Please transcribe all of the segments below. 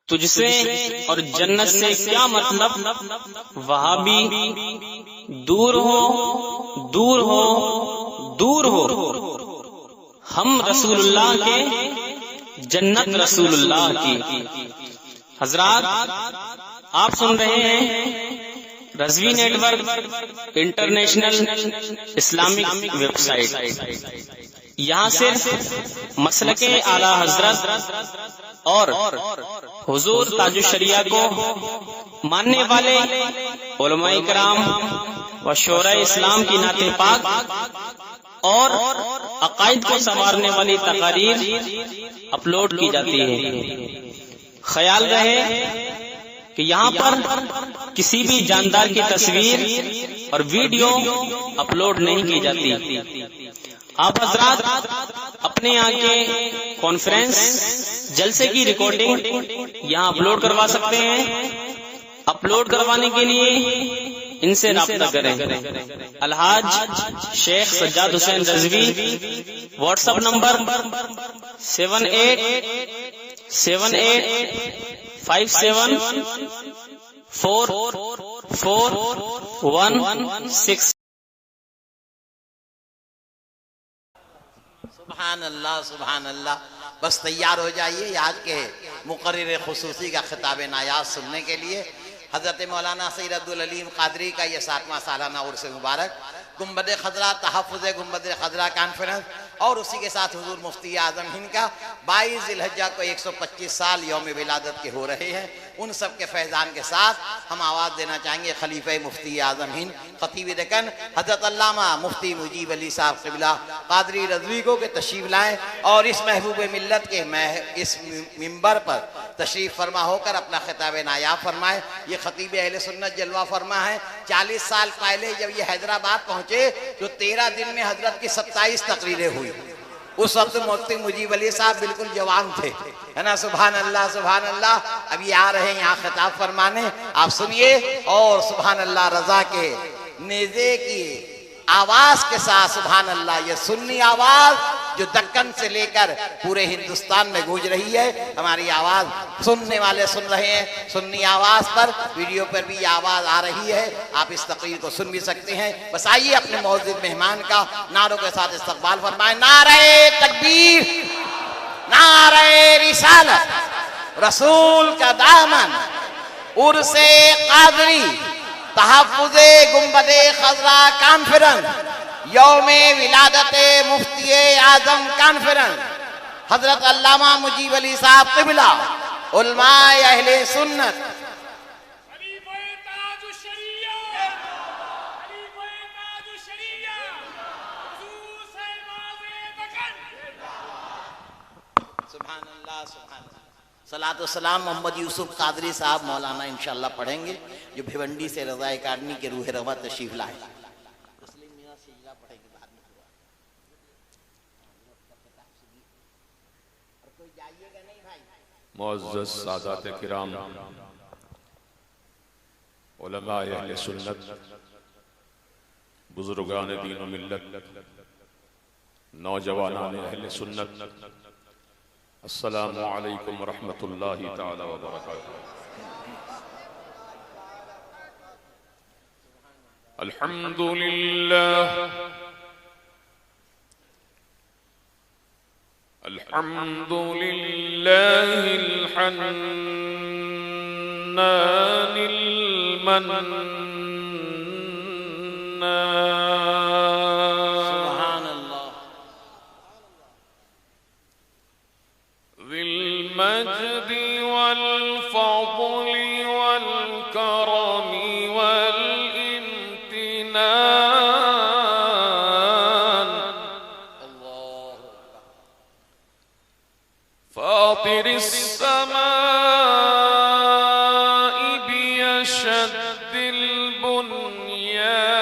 तुझसे और जन्नत से क्या मतलब, वहाबी दूर हो दूर हो दूर हो, हम रसूलुल्लाह के, जन्नत रसूलुल्लाह की। हजरात, आप सुन रहे हैं Razvi network international Islamic website. यहाँ सिर्फ मसलके आला हजरत और हुजूर ताजुश शरिया को मानने वाले उलमाए किराम व शोरा इस्लाम की नाते पाक और अकायद को संवारने वाली तकारीर अपलोड की जाती है। ख्याल रहे कि यहाँ पर किसी भी जानदार की तस्वीर और वीडियो अपलोड नहीं की जाती। आप हजरात अपने यहाँ के कॉन्फ्रेंस जलसे की रिकॉर्डिंग यहाँ अपलोड करवा सकते हैं। अपलोड करवाने के लिए इनसे राब्ता करें। Alhaj Sheikh Sajjad Hussain Razvi, WhatsApp number 7887574416। सुभान अल्लाह सुभान अल्लाह। बस तैयार हो जाइए आज के मुकर्रिर खुसूसी का खिताब नायाज सुनने के लिए। हजरत मौलाना सैयद अब्दुल अलीम कादरी का यह 7वां सालाना उर्स मुबारक गुंबद खजरा तहफ़्फ़ुज़ गुंबद खजरा कॉन्फ्रेंस और उसी के साथ हुजूर मुफ्ती आज़म हिंद का 22 ज़िलहज्जा को 125 साल यौम विलादत के हो रहे हैं। उन सब के फैज़ान के साथ हम आवाज़ देना चाहेंगे खलीफे मुफ्ती आज़म हिंद खतीब दक्कन हजरत अल्लामा मुफ्ती मुजीब अली साहब क़िबला कादरी रज़वी को के तशरीफ़ लाएँ और इस महबूब मिल्लत के इस मिंबर पर तशरीफ़ फरमा होकर अपना खिताब नायाब फरमाए। ये खतीब अहले सुन्नत जलवा फरमा है। 40 साल पहले जब ये हैदराबाद पहुँचे तो 13 दिन में हजरत की 27 तकरीरें हुई। उस वक्त मुफ्ती मुजीब अली साहब बिल्कुल जवान थे, है ना। सुभान अल्लाह सुभान अल्लाह। अभी आ रहे हैं यहाँ खिताब फरमाने, आप सुनिए। और सुभान अल्लाह रजा के नेज़े की आवाज के साथ सुभान अल्लाह, ये सुन्नी आवाज जो दक्कन से लेकर पूरे हिंदुस्तान में गूंज रही है। हमारी आवाज सुनने वाले सुन रहे हैं। सुन्नी आवाज पर वीडियो पर भी आवाज आ रही है। आप इस तकरीर को सुन भी सकते हैं। बस आइए अपने मौजूद मेहमान का नारों के साथ इस्तकबाल फरमाएं। नारे तकबीर, नारे रिसालत, रसूल का दामन, उर्से कादरी, तहफ़्फ़ुज़े गुंबदे खजरा कॉन्फ्रेंस, यौमे विलादते मुफ्ती आज़म कॉन्फ्रेंस, हजरत अल्लामा मुजीब अली साहब क़िबला, उलमाए अहले सुन्नत, सलातो सलाम मोहम्मद यूसुफ कादरी साहब मौलाना इंशाअल्लाह पढ़ेंगे, जो भिवंडी से रज़ा अकादमी के रूह रवा तशरीफ लाए। मुअज़्ज़ज़ सादात किराम, उलमाए अहले सुन्नत, बुजुर्गान दीन व मिल्लत, नौजवानान अहले सुन्नत, अस्सलामु अलैकुम रहमतुल्लाहि ताला व बरकातुहू। अल्हम्दुलिल्लाह अल्हम्दुलिल्लाहिल हन्नानिल मन्नान, मजदी वल फज़्ली वल करमी वल इम्तिनान, फातिरिस समाई बिअशद्दिल बुनयान,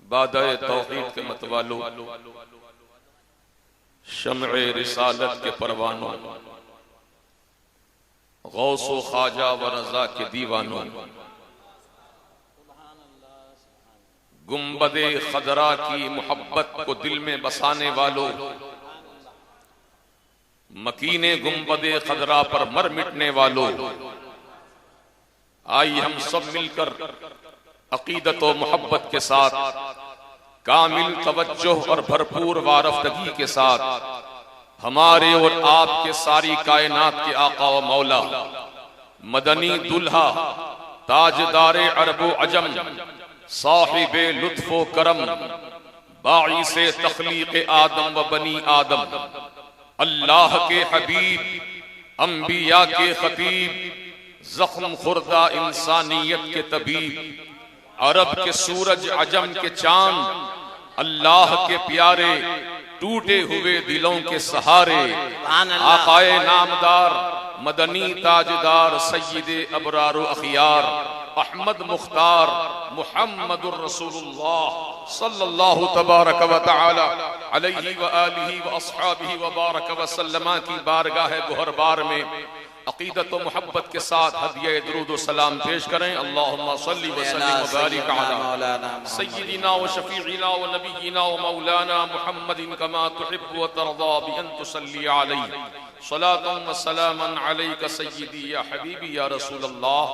बादाए तौहीद के मतवालों, शम्ए रिसालत के परवानों, गौसो ख्वाजा व रजा के दीवानों, गुंबदे खदरा की मोहब्बत को दिल में बसाने वालों, मकीने गुंबदे खदरा पर मर मिटने वालों, आइए हम सब मिलकर अकीदत व मोहब्बत के साथ, कामिल तवज्जो और भरपूर वारफ्तगी के साथ हमारे और आपके सारी कायनात के आका व मौला, मदनी दुल्हा, ताजदारे अरबो अजम, साहिबे लुत्फो करम, बाइसे तख्लीक आदम व बनी आदम, अल्लाह के हबीब, अंबिया के खतीब, जख्म खुर्दा इंसानियत के तबीब, अरब के सूरज अजम के चांद, अल्लाह के प्यारे टूटे हुए दिलों के सहारे, आकाए नामदार मदनी ताजदार सय्यद अबरार अखियार अहमद मुख्तार मुहम्मदुर रसूलुल्लाह सल्लल्लाहु तबारक व तआला अलैहि व आलिहि व अस्हाबिहि व बारक व सल्लमा की बारगाह गुहरबार में अकीदत व मोहब्बत के साथ हदिया दुरूद व सलाम पेश करें। अल्लाहुम्मा सल्लि व सल्लिम व बारिक अला सय्यिदिना व शफीइना व नबिय्यिना व मौलाना मुहम्मदिन कमा तुहिब्बु व तर्दा बि अन तुसल्ली अलैहि सलातन व सलामन अलैका सय्यिदी या हबीबी या रसूलल्लाह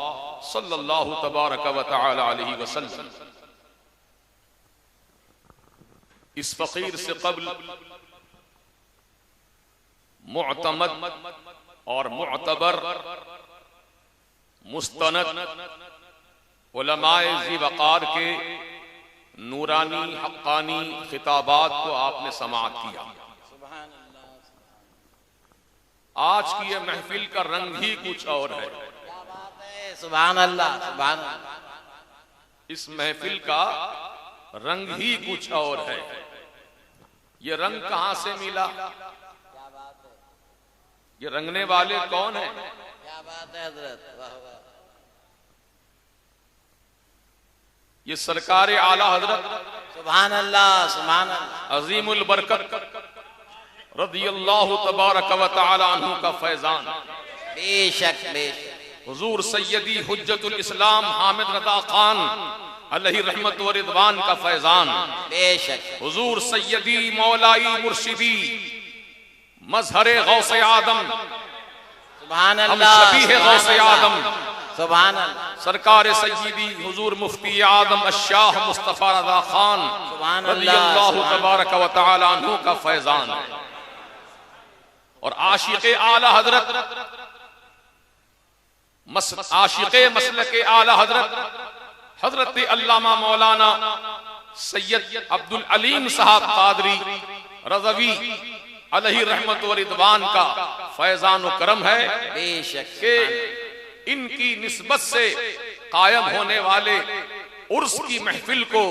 सल्लल्लाहु तबारक व तआला अलैहि वसल्लम। इस फकीर से क़ब्ल मुअतमद और मुअतबर मुस्तनद उलमाए ज़ी वक़ार के नूरानी हक़ानी खिताबात को आपने समाअत किया। आज की यह महफिल का रंग ही कुछ और है। सुभान अल्लाह, सुभान अल्लाह। इस महफिल का रंग ही कुछ और है। ये रंग कहां से मिला? ये रंगने वाले कौन है? क्या बात है हजरत, वाह वाह। ये सरकार आला हजरत सुभान अल्लाह, सुभान अल्लाह। अजीमुल बरकत रदियल्लाहु तबारक व तआला अन्हु का फैजान, बेशक बेशक। हुजूर सैयदी हुज्जतुल इस्लाम हामिद रज़ा खान अलैहि रहमत व रिदवान का फैजान, बेशक। हुजूर सैयदी मौलाई मुर्शिदी मजहरे गौसे आदम सुभान हम अल्लाह, शबीह गौसे आदम सुभान अल्लाह। सरकार सय्यदी हुजूर मुफ्ती आदम अशाह मुस्तफा रज़ा खान सुभान रज़ियल्लाहु अल्लाह, तबारक व तआला अन्हु का फैजान है। और आशिक़े आला हजरत आशिक़े मसलके आला हजरत हजरत अल्लामा मौलाना सैयद अब्दुल अलीम साहब कादरी रज़वी अलैहि रहमत व रिदवान का फैजान व करम है बेशक कि इनकी निस्बत से कायम होने वाले उर्स की महफिल को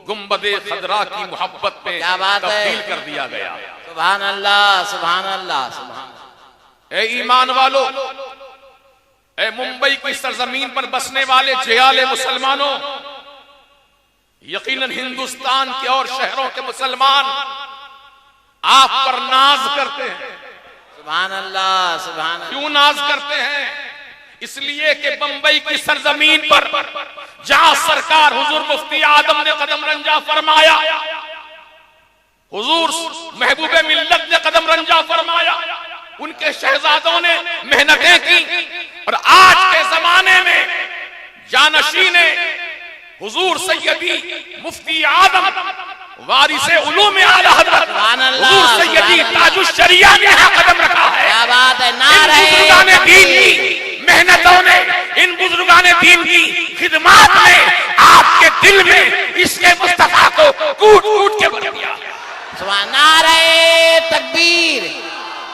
गुंबदे खदरा की मोहब्बत में क्या बात है। तब्दील कर दिया गया। सुभान अल्लाह, सुभान अल्लाह, सुभान। ए ईमान वालो, ए मुंबई की सरजमीन पर बसने वाले जियाले मुसलमानों, यकीनन हिंदुस्तान के और शहरों के मुसलमान आप पर नाज करते हैं। सुभान अल्लाह, सुभान अल्लाह। क्यों नाज करते हैं? इसलिए कि बंबई की सरजमीन पर जहां सरकार हुजूर मुफ्ती आदम ने कदम रंजा फरमाया, हुजूर महबूबे मिल्लत ने कदम रंजा फरमाया, उनके शहजादों ने मेहनतें की, और आज के जमाने में जानशीने हुजूर सैयदी मुफ्ती आदम वारिसे उलूम आला हज़रत हुजूर सैयदी ताजुश शरिया ने यहाँ कदम रखा है। क्या बात है। बुजुर्गाने दीन की मेहनतों ने, इन बुजुर्गाने दीन की खिदमत ने आपके दिल में इसके मुस्तफा को कूट कूट के भर दिया। सुभान। नारे तकबीर,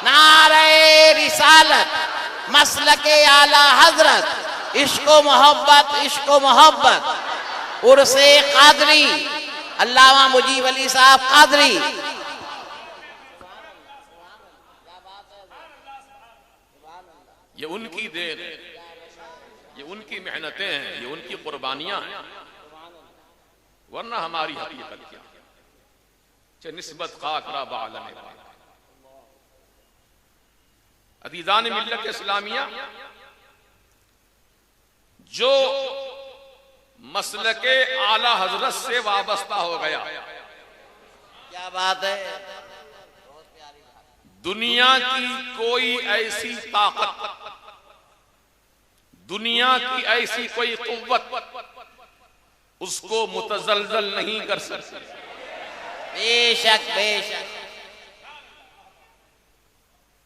नारे रिसालत, मसलके आला हजरत, इश्को मोहब्बत, इश्को मोहब्बत, उर्से कादरी, अल्लामा मुजीब अली साहब कादरी। ये उनकी देर, ये उनकी मेहनतें हैं, ये उनकी कुर्बानियां हैं, वरना हमारी हकीकत क्या है। निस्बत खाकरा बालम अदीजान मिल्लत इस्लामिया, जो मसलके आला हजरत से वाबस्ता हो गया, क्या बात है। दुनिया की कोई ऐसी ताकत, दुनिया की ऐसी कोई कुव्वत उसको मुतजलजल नहीं कर सकती। बेशक बेशक।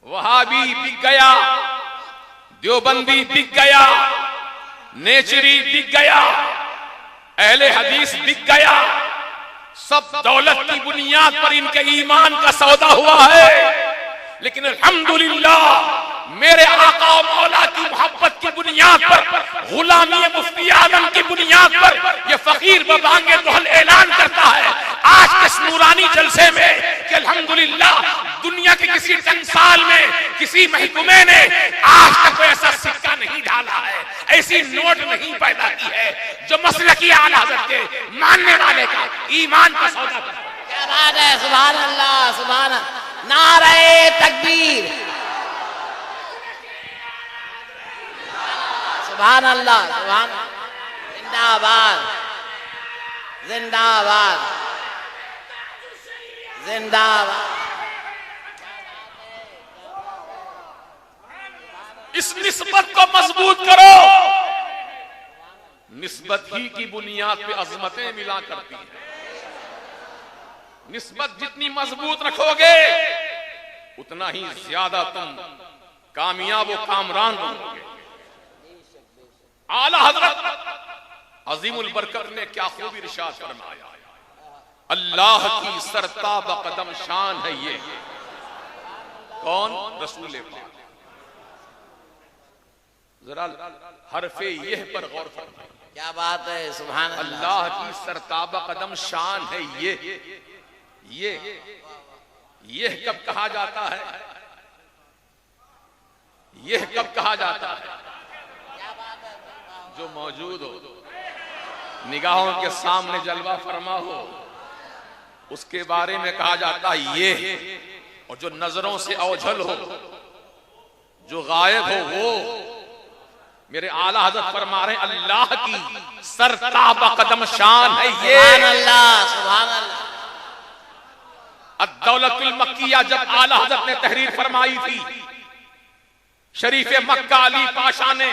वहाबी बिक गया, देवबंदी बिक गया, नेचरी बिक गया, अहले हदीस बिक गया, सब दौलत की बुनियाद पर इनके ईमान का सौदा हुआ है। लेकिन अल्हम्दुलिल्लाह मेरे आका और मौला की मोहब्बत की बुनियाद पर, गुलामी मुफ्ती आदम की बुनियाद पर ये फकीर बबांगे दोहल ऐलान करता है आज के इस नूरानी जलसे में कि अल्हम्दुलिल्लाह दुनिया के कि किसी टंसाल में किसी महकमे ने आज तक कोई ऐसा सिक्का नहीं डाला है, ऐसी नोट नहीं पैदा की है जो मसलकी आला हज़रत के मानने वाले का ईमान का सौदा करता है। क्या बात है, सुभान अल्लाह, सुभान अल्लाह, नारे तकबीर, सुभान अल्लाह, सुभान, जिंदाबाद जिंदाबाद जिंदाबाद। इस निस्बत को मजबूत करो। निस्बत ही की बुनियाद पे अजमतें मिला करती है। निस्बत जितनी मजबूत रखोगे उतना ही ज्यादा तुम कामयाब व कामरान बनोगे। आला हजरत अजीमुल बरकत ने क्या खूब इरशाद फरमाया, अल्लाह की सरताब कदम शान है ये। कौन? रसूल पाक। जरा हरफे यह पर गौर फरमाइए। क्या बात है, सुभान अल्लाह। अल्लाह की सरताब कदम शान है ये कब कहा जाता है? यह कब कहा जाता है? जो मौजूद हो, निगाहों के सामने जलवा फरमा हो, उसके बारे में कहा जाता है ये। और जो नजरों से ओझल हो, जो गायब हो, वो मेरे आला हज़रत फरमा रहे हैं अल्लाह की सरताब कदम शान है ये। सुभान अल्लाह, सुभान अल्लाह। अद-दौलतुल मक्किया जब आला हज़रत ने तहरीर फरमाई थी, शरीफ मक्का अली पाशा ने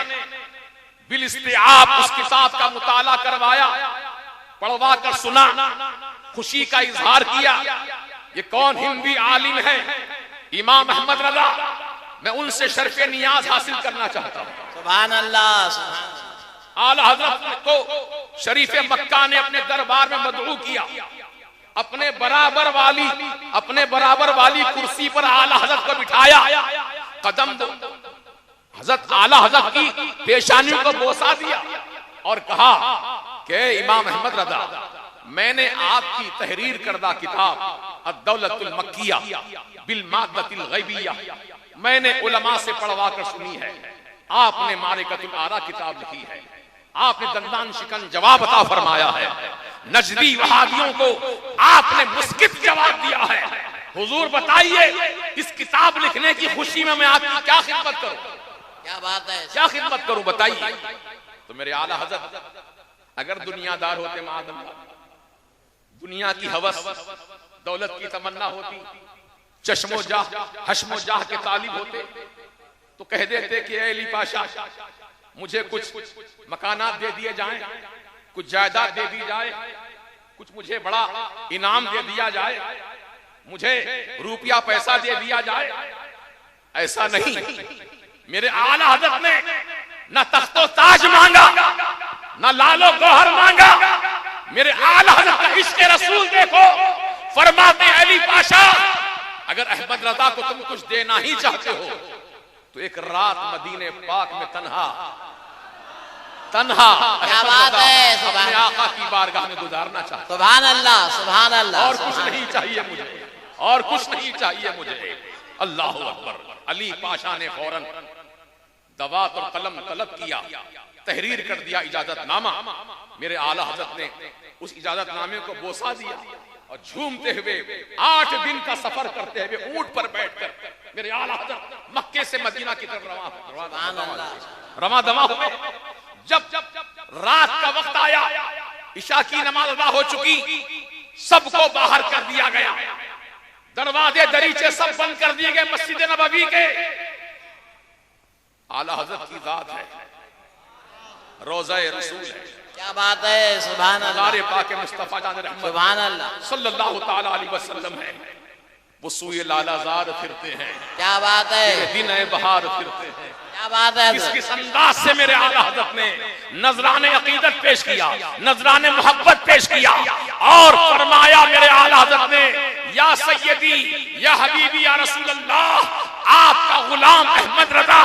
बिल-इस्तिआब उस किताब का मुताला करवाया, पढ़वा कर सुना, खुशी का इजहार किया। ये कौन हिंदी आलिम है? इमाम अहमद रजा। मैं उनसे शर्फ़े नियाज हासिल करना चाहता हूँ। सुभान अल्लाह, सुभान। आला हज़रत को शरीफ मक्का ने अपने दरबार में मदऊ किया। अपने बराबर वाली कुर्सी पर आला हज़रत को बिठाया। कदम हज़रत आला हज़रत की पेशानियों को बोसा दिया और कहा कि इमाम अहमद रज़ा, मैंने आपकी तहरीर करदा किताब अद-दौलतुल मक्किया बिल मादतिल गैबिया मैंने उलमा से पढ़वा कर सुनी है। आपने मारिकतुल आरा किताब लिखी है, आपने दंदान शिकन जवाब अता फरमाया है। नजदी वहाबियों को आपने मुस्कित जवाब दिया है। हुजूर बताइए, इस किताब लिखने की खुशी में मैं आपकी क्या खिदमत करूं? क्या बात है, क्या खिदमत करूं बताइए। तो मेरे आला हज़रत अगर दुनियादार होते, मादम दुनिया की हवस दौलत की तमन्ना होती, चश्मो जाह हश्मो जाह के तालिब होते, तो कह देते कि ए अली पाशा, मुझे कुछ मकानात दे दिए जाएं, कुछ जायदाद दे दी जाए, कुछ मुझे बड़ा इनाम दे दिया जाए, मुझे रुपया पैसा दे दिया जाए। ऐसा नहीं, मेरे आला हज़रत ने न तख्तो ताज मांगा, न लालो गौहर मांगा। मेरे आला हज़रत का इश्क़ रसूल देखो। फरमाते अली पाशा, अगर अहमद रज़ा को तुम कुछ देना ही चाहते हो तो एक रात मदीने पाक में तन्हा क्या बात है, अपने आका की बारगाह में गुजारना चाहता। सुभान अल्लाह, सुभान अल्लाह। और कुछ नहीं चाहिए मुझे, और कुछ नहीं चाहिए मुझे। अल्लाहु अकबर। अली पाशा ने फौरन दवात और कलम तलब किया, तहरीर कर दिया इजाजतनामा। मेरे आला हज़रत ने उस इजाजतनामे को बोसा दिया और झूमते हुए 8 दिन का सफर करते हुए ऊंट पर बैठकर मेरे आला हज़रत मक्के से मदीना की तरफ रवा दवा हुए। जब रात का वक्त आया, इशा की नमाज अदा हो चुकी, सबको बाहर कर दिया गया, दरवाजे दरीचे सब बंद कर दिए गए मस्जिद नबवी के। आला हज़रत की जात है, रोज़ा-ए रसूल है। क्या बात है, सुभान अल्लाह। पाक मुस्तफा जान रहमत सुभान अल्लाह सल्लल्लाहु ताला अलैहि वसल्लम है। वो सूए लालाजार फिरते हैं, क्या बात है, दिन बहार फिरते हैं। क्या बात है। किस अंदाज से मेरे आला हज़रत ने नजराने अकीदत पेश किया, नजराने मोहब्बत पेश किया और फरमाया मेरे आला हज़रत ने, या सैयदी या हबीबी या रसूल अल्लाह, आपका गुलाम अहमद रज़ा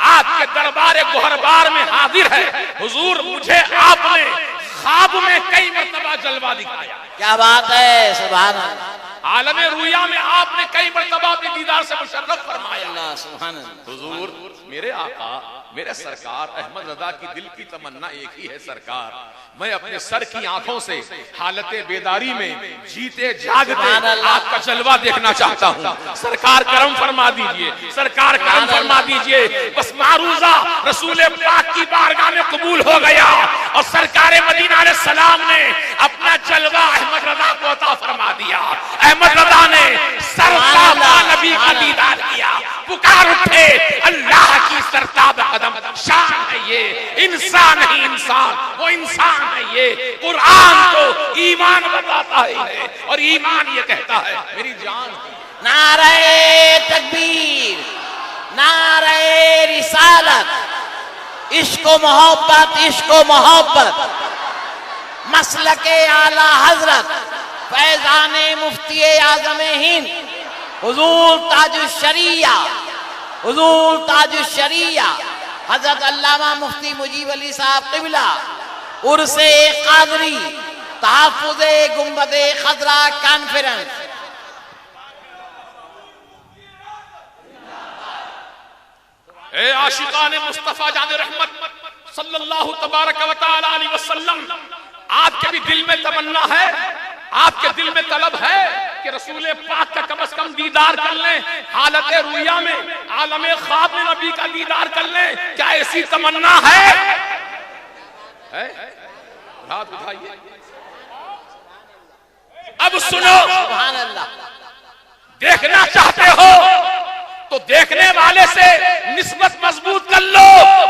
आपके दरबार गोहरबार में हाजिर है। हुजूर, मुझे आपने ख्वाब में कई मरतबा जलवा दिखाया। क्या बात है, सुभान अल्लाह। आलम रुया में आपने कई मरतबा अपने दीदार से मुशर्रफ फरमाया। सुभान अल्लाह। हुजूर मेरे आका मेरे सरकार अहमद रजा की दिल की तमन्ना एक ही है सरकार, मैं अपने सर की आंखों से हालत बेदारी में जीते जागते आपका जलवा देखना चाहता हूँ। सरकार करम फरमा दीजिए, सरकार करम फरमा दीजिए। बस मारूजा रसूल पाक की बारगाह में कबूल हो गया और सरकार मदीना अलैहि सलाम ने अपना जलवा अहमद रजा को अता फरमा दिया। अहमद रजा ने सरताबा नबी का दीदार किया, पुकार उठे अल्लाह की सरताब कदम शान है ये, इंसान नहीं इंसान, वो इंसान है ये। कुरान तो ईमान बताता है और ईमान ये कहता है मेरी जान। नारे तकबीर, नारे रिसालत, इश्को मोहब्बत, इश्को मोहब्बत, मसलके आला हजरत फैजाने मुफ्ती आजम हिंद हुजूर ताजुश शरिया, हुजूर ताजुश शरिया हजरत अल्लामा मुफ्ती मुजीब अली साहब क़िबला उर्से क़ादरी तहफ़्फ़ुज़े गुंबदे खज़रा कॉन्फ्रेंस। ए आशिकाने मुस्तफा जाने रहमत सल्लल्लाहु तबारक व तआला अलैहि वसल्लम, आपके भी दिल में तमन्ना है, आपके दिल में तलब है कि रसूल पाक का कम से कम दीदार कर लें, हालत रुया में आलम ख्वाब में नबी का दीदार कर लें। क्या ऐसी तमन्ना है? रात उठाइए। अब सुनो, सुभान अल्लाह। देखना चाहते हो तो देखने वाले से निस्बत मजबूत कर लो,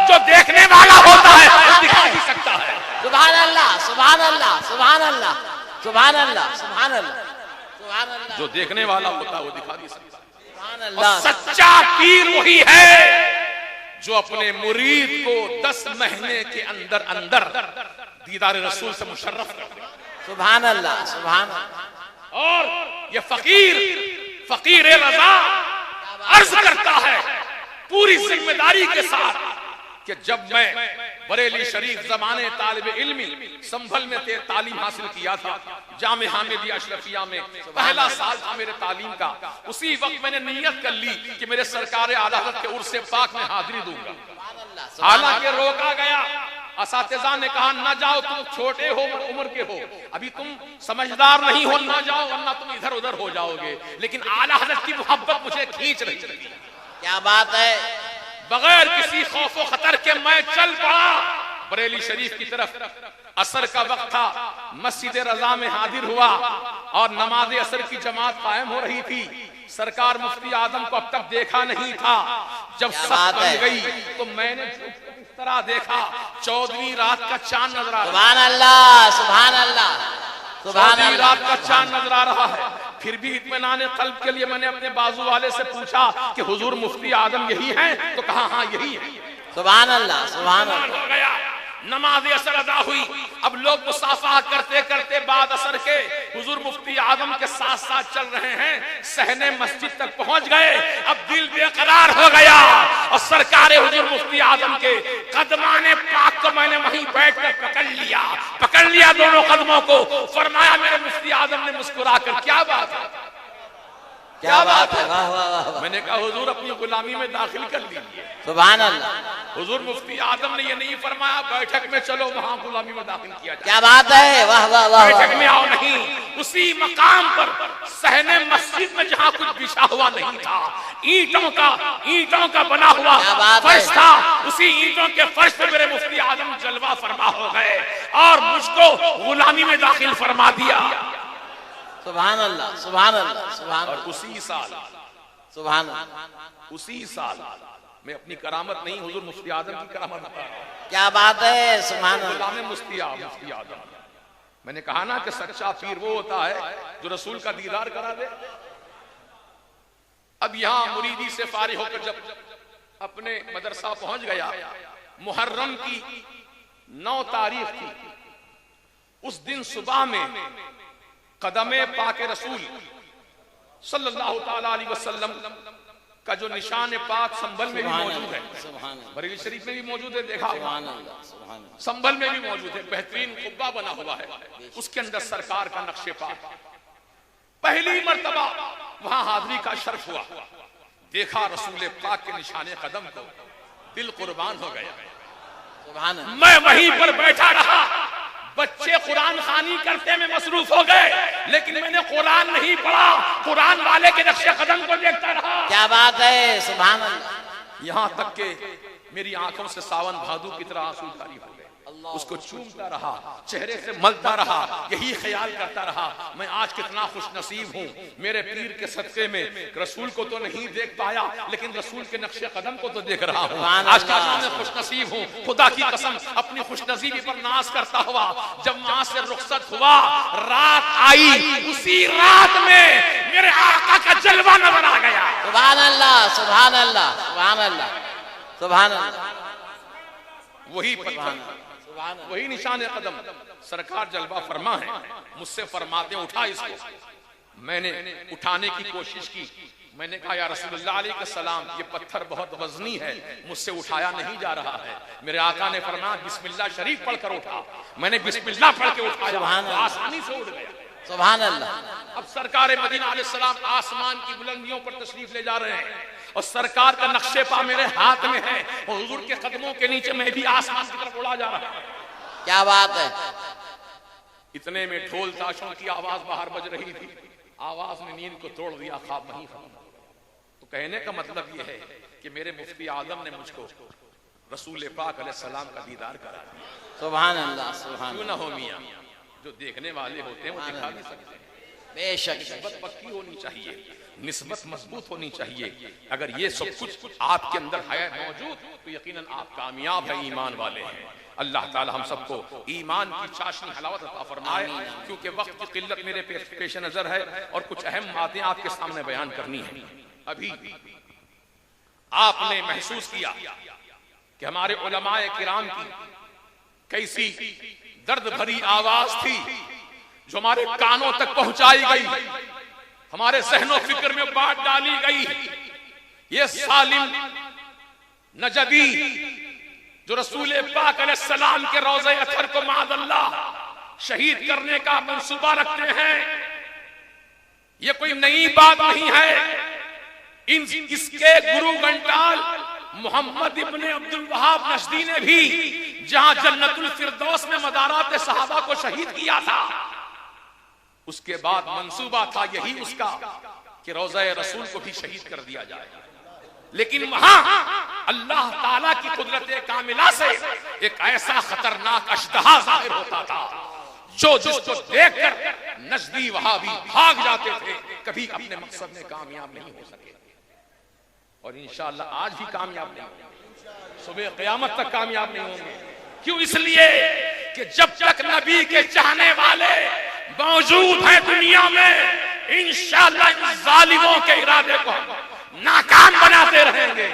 जो देखने वाला होता है वो दिखा ही सकता है। सुभान अल्लाह, सुभान अल्लाह, सुभान अल्लाह, सुभान अल्लाह, सुभान अल्लाह, सुभान अल्लाह। जो देखने वाला होता है वो दिखा नहीं सकता। सुभान अल्लाह। सच्चा पीर वही है जो अपने मुरीद को 10 महीने के अंदर अंदर दीदार रसूल से मुशर्रफ कर दे। सुभान अल्लाह, सुभान अल्लाह। और ये फकीर रजा अर्ज करता है पूरी जिम्मेदारी के साथ कि जब मैं बरेली शरीफ जमाने तालिब इल्मी संभल में तालीम हासिल किया था, जामिया हामिदिया अशरफिया में पहला साल था मेरे तालीम का, उसी वक्त मैंने नियत कर ली कि मेरे सरकार आला हज़रत के उर्से पाक में हाजिरी दूंगा। हालांकि रोका गया, असातिज़ा ने कहा न जाओ, तुम छोटे हो, उम्र के हो, अभी तुम समझदार नहीं हो, न जाओ वरना तुम इधर उधर हो जाओगे। लेकिन आला हज़रत की मोहब्बत मुझे खींच रही थी। क्या बात है। बगैर किसी खौफ व खतर के मैं चल पड़ा बरेली शरीफ की तरफ। असर का वक्त था, मस्जिद रजा में हाजिर हुआ और नमाज असर की जमात कायम हो रही थी। सरकार मुफ्ती आजम को अब तक देखा नहीं था। जब सब बन गई तो मैंने इस तरह देखा, 14वीं रात का चांद नजर आ रहा है। सुभान अल्लाह, सुभान अल्लाह, सुभान 14वीं अल्लाह। रात का चांद नजर आ रहा है। फिर भी इत्मीनान क़ल्ब के लिए मैंने अपने बाजू वाले से पूछा कि हुजूर मुफ्ती आजम यही हैं? तो कहा हाँ यही है। सुभान अल्लाह, सुभान अल्लाह। हो गया, नमाज असर अदा हुई। अब लोग मुसाफा करते करते बाद असर के हुजूर मुफ्ती आजम के साथ साथ चल रहे हैं, सहने मस्जिद तक पहुंच गए। अब दिल बेकरार हो गया और सरकार हुजूर मुफ्ती आजम के कदमाने पाक को मैंने वहीं बैठकर पकड़ लिया दोनों कदमों को। फरमाया मेरे मुफ्ती आजम ने मुस्कुरा कर, क्या बात है, क्या बात है, वाह वाह वाह। मैंने कहा हुजूर अपनी गुलामी में दाखिल कर लीजिए। सुभान अल्लाह। हुजूर मुफ्ती आजम ने ये नहीं फरमाया बैठक में चलो वहां गुलामी में दाखिल किया जाए। क्या बात है, वाह वाह वाह। बैठक में आओ नहीं, उसी मकाम पर सहने मस्जिद में जहां कुछ बिछा हुआ नहीं था, ईंटों का बना हुआ फर्श था, उसी ईंटों के फर्श पे मेरे मुफ्ती आजम जलवा फरमा हो गए और मुझको गुलामी में दाखिल फरमा दिया। सुभान अल्लाह, सुभान अल्लाह, सुभान और अल्लाह, उसी साल मैं अपनी करामत नहीं हुजूर मुफ्ती आजम की करामत बता रहा हूं। क्या बात है, सुभान अल्लाह। गुलाम मुफ्ती आजम, मैंने कहा ना कि सच्चा पीर वो होता है जो रसूल का दीदार करा दे। अब यहां मुरीदी से फारिग होकर जब अपने मदरसा पहुंच गया, मुहर्रम की 9 तारीख थी। उस दिन सुबह में कदमे पाक रसूल सल्लल्लाहु ताला अलैहि वसल्लम का जो निशान पाक संभल में भी मौजूद है, बरेली शरीफ में भी मौजूद है, देखा संभल में भी मौजूद है, बेहतरीन कुब्बा बना हुआ है, उसके अंदर सरकार का नक्शे पाक। पहली मर्तबा वहां हाजिरी का शर्फ हुआ, देखा रसूल पाक के निशाने कदम को, दिल कुर्बान हो गया। सुभान अल्लाह। मैं वहीं पर बैठा रहा, बच्चे कुरान खानी करते में मसरूफ हो गए, लेकिन मैंने कुरान नहीं पढ़ा, कुरान वाले के नक्शे कदम को देखता रहा। क्या बात है, सुभान अल्लाह। यहां तक के मेरी आंखों से सावन भादु की तरह आंसू जारी हो गए। उसको चूमता रहा, चेहरे से मलता रहा, यही ख्याल करता रहा मैं आज कितना खुश नसीब हूँ, मेरे पीर के सदके में रसूल को तो नहीं देख पाया, लेकिन रसूल के नक्शे कदम को तो देख रहा हूँ। आज कितना मैं खुश नसीब हूँ। खुदा की कसम अपनी खुश नसीबी पर नाज करता हुआ जब वहां से रुखसत हुआ, रात आई, उसी रात में मेरे आका का जलवा नजर आ गया। सुभान अल्लाह, सुभान अल्लाह, सुभान अल्लाह, सुभान अल्लाह। वही निशान कदम सरकार जलवा फरमा है। मुझसे फरमाते उठा इसको। मैंने उठाने की कोशिश की, मैंने कहा या रसूलुल्लाह अलैहि सलाम ये पत्थर बहुत वजनी है, मुझसे उठाया नहीं जा रहा है। मेरे आका ने फरमाया बिस्मिल्लाह शरीफ पढ़कर उठा। मैंने बिस्मिल्लाह पढ़ के उठाया, आसानी से उठ गया। सुभान अल्लाह। अब सरकार मदीना अलैहिस्सलाम आसमान की बुलंदियों पर तशरीफ ले जा रहे हैं और सरकार का नक्शे पा मेरे हाथ में है और हुजूर के कदमों के नीचे मैं भी आसमान की तरफ उड़ा जा रहा हूं। क्या बात है। इतने में ढोल ताशों की आवाज बाहर बज रही थी, आवाज ने नींद को तोड़ दिया, ख्वाब नहीं खत्म। तो कहने का मतलब यह है कि मेरे मुफ्ती आजम ने मुझको रसूल पाक अलैहिस्सलाम का दीदार करा दिया। सुभान अल्लाह, सुभान क्यों ना हो मियां, जो देखने वाले होते हैं वो दिखा भी सकते हैं। बेशक निस्बत पक्की होनी चाहिए, निस्बत मजबूत होनी चाहिए। अगर ये सब कुछ आपके अंदर है मौजूद तो यकीनन आप कामयाब है, ईमान वाले हैं। अल्लाह ताला हम सबको ईमान की चाशनी हलावत अता फरमाए। क्योंकि वक्त की किल्लत मेरे पेश नजर है और कुछ अहम बातें आपके सामने बयान करनी है। अभी आपने महसूस किया कि हमारे उलमाए किराम की कैसी दर्द भरी आवाज थी जो हमारे कानों तक पहुंचाई गई, हमारे ज़हनो फिक्र में बात डाली गई। ये सालिम नजबी जो रसूल पाक अलैहिस्सलाम के रोज़े अथर को माअल्लाह शहीद करने का मंसूबा रखते हैं, ये कोई नई बात नहीं है। इसके गुरु घंटाल मोहम्मद इब्ने अब्दुल वहाब नशदी ने भी जहां जन्नतुल फिरदौस में मदारात सहाबा को शहीद किया था, उसके बाद मंसूबा था यही उसका कि रोज़े रसूल को भी शहीद कर दिया जाए। लेकिन वहां अल्लाह ताला की कुदरत कामिला से एक ऐसा खतरनाक अश्तहा जाहिर होता था जो जिसको देखकर नजदी वहाबी भाग जाते थे, कभी अपने मकसद में कामयाब नहीं हो सके और इंशाअल्लाह आज भी कामयाब नहीं होंगे, सुबह क़यामत तक कामयाब नहीं होंगे। क्यों? इसलिए कि जब तक नबी के चाहने वाले मौजूद हैं दुनिया में, इंशाअल्लाह इन जालिमों के इरादे को नाकाम बनाते रहेंगे,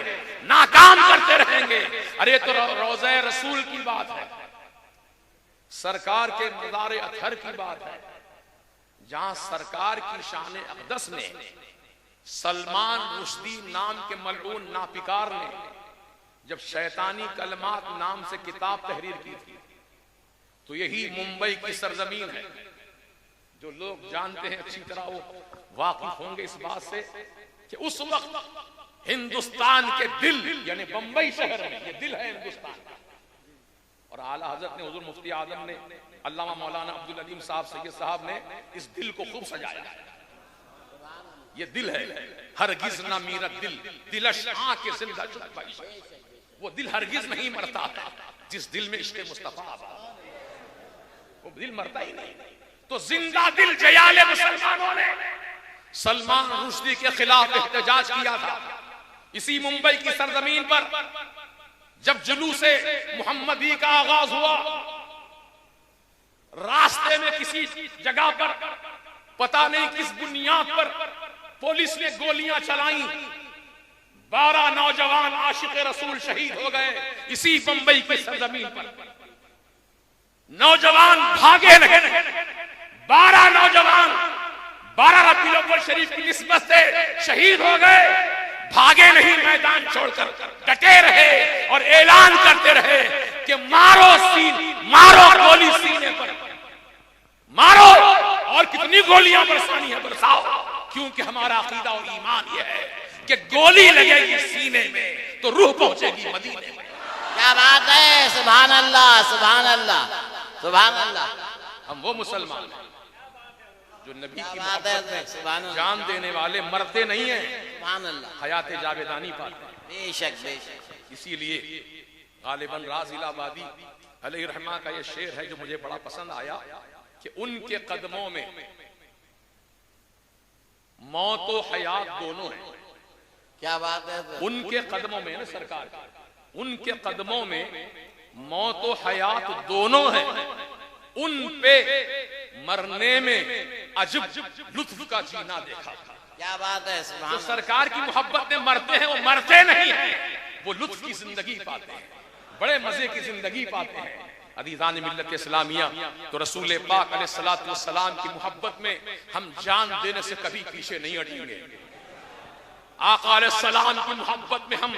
नाकाम करते रहेंगे। अरे तो रोज़े रसूल की बात है, सरकार के मज़ार अतहर की बात है, जहां सरकार की शान अक़दस ने सलमान रुश्दी नाम के मलऊन नापिकार ने जब शैतानी कलमात नाम से किताब तहरीर की थी, तो यही मुंबई की सरजमीन है। जो लोग जानते हैं अच्छी तरह वो वाकिफ होंगे इस बात से कि उस वक्त हिंदुस्तान के दिल यानी बंबई शहर में, ये दिल है हिंदुस्तान का, और आला हजरत ने हुजूर मुफ्ती आजम ने अल्लामा मौलाना अब्दुल अलीम साहब सैयद साहब ने इस दिल को खूब सजाया है। ये दिल है, हरगिज ना मीरा दिल दिलश आंख के जिंदा चुप, वो दिल हरगिज नहीं मरता जिस दिल में इश्क़ मुस्तफा, वो दिल मरता ही नहीं। तो जिंदा दिल जयाले मुसलमानों ने सलमान रुश्दी के खिलाफ एहतजाज किया था इसी मुंबई की सरजमीन पर। जब जुलूसे मुहम्मदी का आगाज हुआ, रास्ते में किसी जगह पर पता नहीं किस बुनियाद पर पुलिस ने गोलियां चलाई, 12 नौजवान आशिक रसूल शहीद हो गए इसी मुंबई की सरजमीन पर। नौजवान भागे नहीं, 12 नौजवान 12 रबीउल अव्वल शरीफ की निस्बत से शहीद हो गए, भागे नहीं, मैदान छोड़कर डटे रहे और ऐलान करते रहे कि मारो गोली सीने पर मारो और कितनी गोलियां बरसानी है बरसाओ, क्योंकि हमारा अकीदा और ईमान यह है कि गोली लगेगी सीने में तो रूह पहुंचेगी मदीने में। क्या बात है, सुभान अल्लाह सुभान अल्लाह सुभान अल्लाह। हम वो मुसलमान हैं जो नबी की बात है, मोहब्बत सुभान में अल्लाह। जान देने वाले मरते नहीं हैं, सुभान अल्लाह। हयात जावेदानी पाते हैं। बेशक बेशक। इसीलिए गालिबन राज इलाहाबादी अलैहि रहमा का ये शेर है जो मुझे बड़ा पसंद आया कि उनके कदमों में मौत और हयात दोनों है। क्या बात है, उनके कदमों में ना सरकार, उनके कदमों में मौत और हयात दोनों है। उन पे मरने में अजब लुत्फ का जीना देखा। क्या बात है, सुभान तो अल्लाह। सरकार की मोहब्बत में मरते हैं, वो मरते नहीं हैं, वो लुत्फ की जिंदगी पाते हैं, बड़े मजे की जिंदगी पाते हैं। अदीज़ान मिल्लत इस्लामिया, तो रसूल पाक अलैहिस्सलातु वस्सलाम की मोहब्बत में हम जान देने से कभी पीछे नहीं हटेंगे। आका अलैहिस्सलाम की मोहब्बत में हम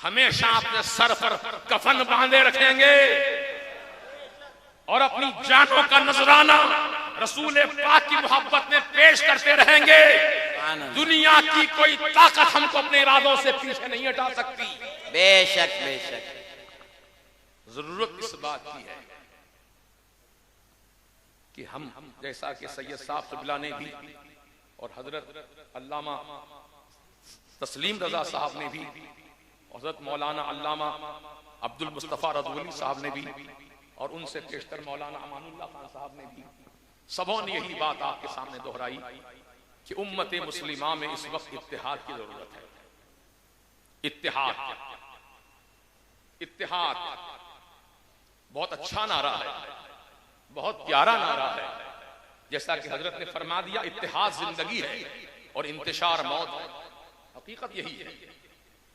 हमेशा अपने सर पर कफन बांधे रखेंगे और अपनी जानों का नजराना रसूल पाक की मोहब्बत में पेश करते रहेंगे। दुनिया की कोई ताकत हमको अपने इरादों से पीछे नहीं हटा सकती। बेशक बेशक। जरूरत इस बात की है कि हम जैसा कि सैयद साहब क़िबला ने भी और हजरत अल्लामा तस्लीम रजा साहब ने भी, हजरत मौलाना अल्लामा अब्दुल मुस्तफा रज़वी साहब ने भी, और उनसे पेशतर मौलाना अमानुल्लाह खान साहब ने भी, सबों ने यही बात आपके सामने दोहराई कि उम्मत मुस्लिमा में इस वक्त इत्तेहाद की जरूरत है। इत्तेहाद, इत्तेहाद बहुत अच्छा नारा है, बहुत प्यारा नारा है। जैसा कि हजरत ने फरमा दिया, इत्तेहाद जिंदगी है और इंतशार मौत है। हकीकत यही है,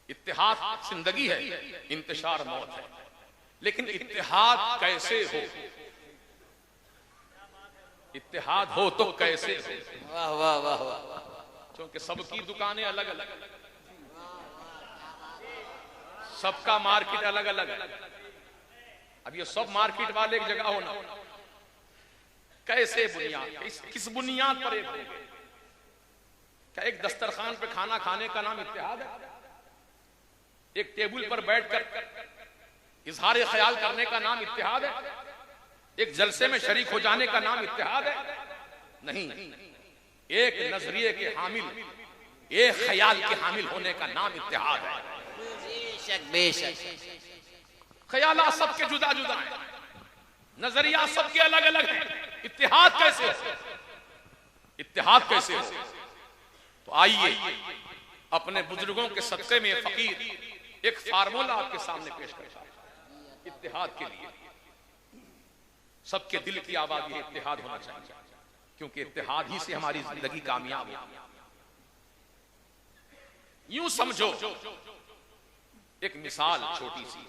इत्तेहाद जिंदगी है, इंतशार मौत है। लेकिन इत्तेहाद कैसे हो? इत्तेहाद हो तो कैसे हो? वाह वाह वाह वाह। क्योंकि सबकी दुकानें अलग अलग, सबका मार्केट अलग अलग। अब ये सब मार्केट वाले एक जगह होना, कैसे बुनियाद, किस बुनियाद पर एक होंगे? क्या एक दस्तरखान पे खाना खाने का नाम इत्तेहाद है? एक टेबल पर बैठकर इजहार ख्याल करने का नाम इत्तेहाद है? एक जलसे में शरीक हो जाने का नाम इत्तेहाद है? नहीं। एक नजरिए के हामिल, एक ख्याल के हामिल होने का नाम इत्तेहाद है। बेशक बेशक। ख्यालात सबके जुदा जुदा हैं, नजरिया सबके अलग अलग हैं। इत्तेहाद कैसे हो? इत्तेहाद कैसे हो? तो आइए अपने बुजुर्गों के सदक़े में फकीर एक फार्मूला आपके सामने पेश करता है इत्तेहाद के लिए। सबके दिल की आवाज ये इत्तेहाद होना चाहिए, क्योंकि इत्तेहाद ही से हमारी जिंदगी कामयाब है। यूं समझो, एक मिसाल छोटी सी,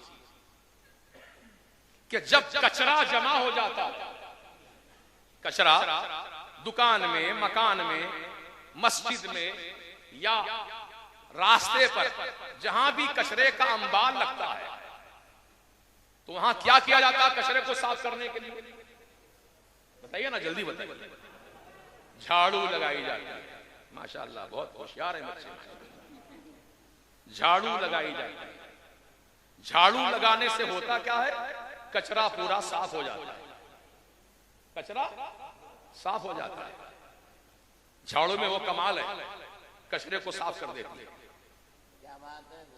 कि जब कचरा जमा हो जाता, कचरा दुकान में, मकान में, मस्जिद में या रास्ते पर जहां भी कचरे का अंबार लगता है, तो वहां क्या किया जाता है कचरे को साफ करने के लिए? बताइए ना, जल्दी बताइए। झाड़ू लगाई जाती है। माशाअल्लाह, बहुत होशियार है बच्चे। झाड़ू लगाई जाती है। झाड़ू लगाने से होता क्या है? कचरा पूरा साफ हो जाता है। कचरा साफ हो जाता है। झाड़ू में वो कमाल है, कचरे को साफ कर देती है।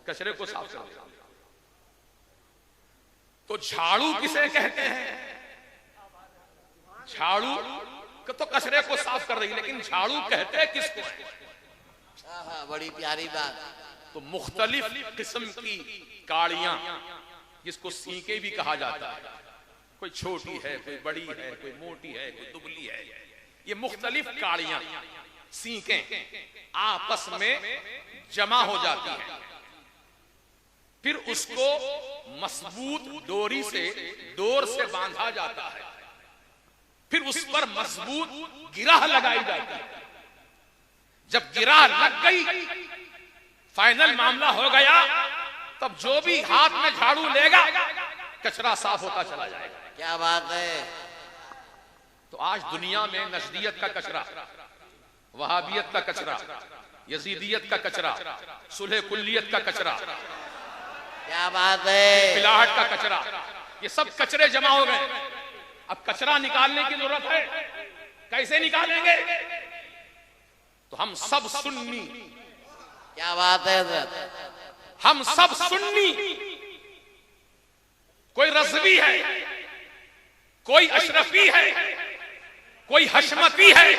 कचरे को साफ कर देती है। तो झाड़ू किसे कहते हैं? झाड़ू तो कचरे को साफ कर रही, लेकिन झाड़ू कहते हैं किसको? बड़ी प्यारी बात। तो मुख्तलिफ किस्म की काड़ियां, जिसको सींके भी कहा जाता है, कोई छोटी है, कोई बड़ी है, कोई मोटी है, कोई दुबली है, ये मुख्तलिफ काड़ियां, सींके आपस में जमा हो जाती हैं। फिर उसको मजबूत डोर से बांधा जाता है। फिर उस पर मजबूत गिराह लगाई जाती है। जब गिराह लग गई, फाइनल मामला हो गया, तब जो भी हाथ में झाड़ू लेगा, कचरा साफ होता चला जाएगा। क्या बात है। तो आज दुनिया में नजदियत का कचरा, वहाबियत का कचरा, यजीदियत का कचरा, सुलह कुल्लियत का कचरा, क्या बात है, पिलाहट का कचरा, ये सब कचरे जमा हो गए। अब कचरा निकालने की जरूरत है। कैसे निकालेंगे? तो हम सब सुन्नी, क्या बात है हजरत, हम सब सुन्नी, कोई रज़वी है, कोई अशरफी है, कोई हशमती है,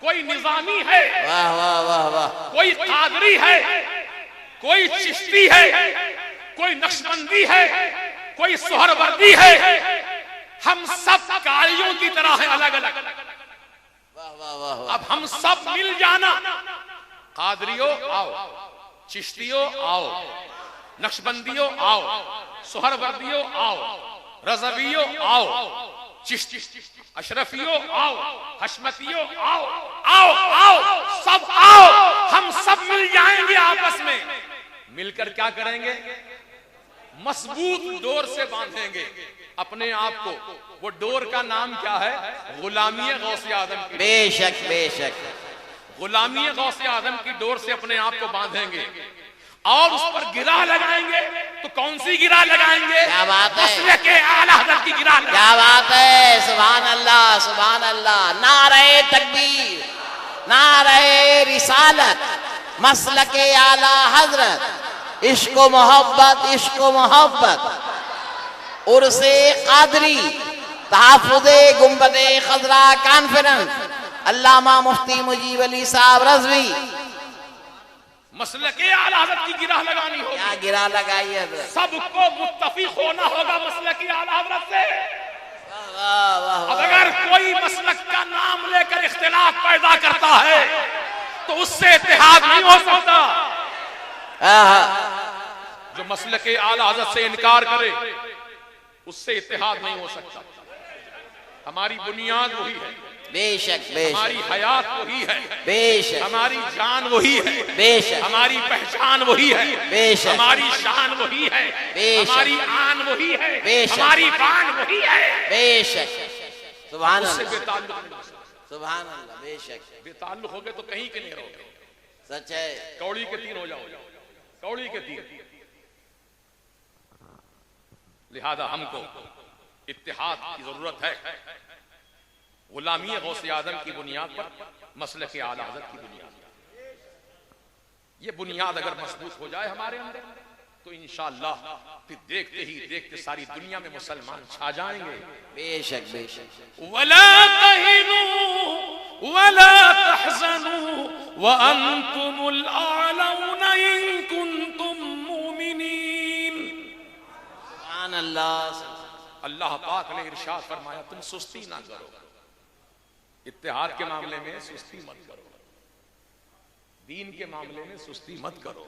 कोई निजामी है, वाह वाह वाह वाह, कोई कादरी है, कोई चिश्ती है, कोई नक्शबंदी है, कोई सोहरवर्दी है। हम सब कारियों की तरह हैं, अलग अलग। वाह वाह वाह, अब हम सब मिल जाना, कादरियों आओ, चिश्तियों आओ, नक्शबंदियों आओ, सोहरवर्दियों आओ, रज़वियों आओ, अशरफियों आओ, हशमतियों आओ, आओ आओ, सब आओ, हम सब मिल जाएंगे आपस में। मिलकर क्या करेंगे? मजबूत डोर से बांधेंगे अपने आप को। वो डोर का नाम क्या है? गुलामी गौसे आजम की। बेशक बेशक, गुलामी गौसे आजम की डोर से अपने आप को बांधेंगे और उस पर गिरा लगाएंगे। तो कौन सी गिरा लगाएंगे? क्या बात है, मसलक आला हज़रत की गिरा लगाएंगे। क्या बात है, सुभान अल्लाह सुभान अल्लाह, नारे तकबीर, नारे रिसालत, मसलक आला हजरत, इश्क मोहब्बत, इश्क मोहब्बत, उर्से कादरी, तहफ़्फ़ुज़े गुंबदे खज़रा कॉन्फ्रेंस, अल्लामा मुफ्ती मुजीब अली साहब रज़वी। मसलक आला हज़रत की गिरा लगानी होगी। क्या गिरा लगाई है? सबको मुत्तफिक होना होगा मसलक आला हज़रत से। वाह वाह, अब अगर कोई मसलक का नाम लेकर इख्तिलाफ पैदा करता है तो उससे इत्तेहाद नहीं हो सकता। जो मसलक आला हज़रत से इनकार करे उससे इत्तेहाद नहीं हो सकता। हमारी बुनियाद वही है, बेशक बेशक, हमारी हयात वही है, बेशक हमारी जान वही है, बेशक, हमारी पहचान वही है, बेशक, हमारी शान वही है, बेशक, हमारी आन वही है, बेशक, हमारी बान वही है। बेशक, सुभान उससे अल्लाह, बेताल्लुक नहीं हो सकता। सुभान अल्लाह, बेशक बेताल्लुक हो गए तो कहीं के नहीं रहोगे। सच है। कौड़ी के तीन हो जाओ, कौड़ी के तीन। लिहाजा हमको इत्तिहाद की जरूरत है, गुलामी गौसे आजम की बुनियाद पर, मसलक आला हज़रत की बुनियाद पर। ये बुनियाद अगर मजबूत हो जाए हमारे अंदर तो इंशाअल्लाह फिर देखते ही देखते सारी दुनिया में मुसलमान छा जाएंगे। बेशक बेशक, वला तहिनु वला तहज़नु व अंतुमुल आलौना इन कुंतुम मुमिनीन। सुभान अल्लाह, अल्लाह पाक ने इरशाद फरमाया, तुम सुस्ती ना करो, इत्तेहाद के मामले में सुस्ती मत करो, दीन के मामले में सुस्ती मत करो,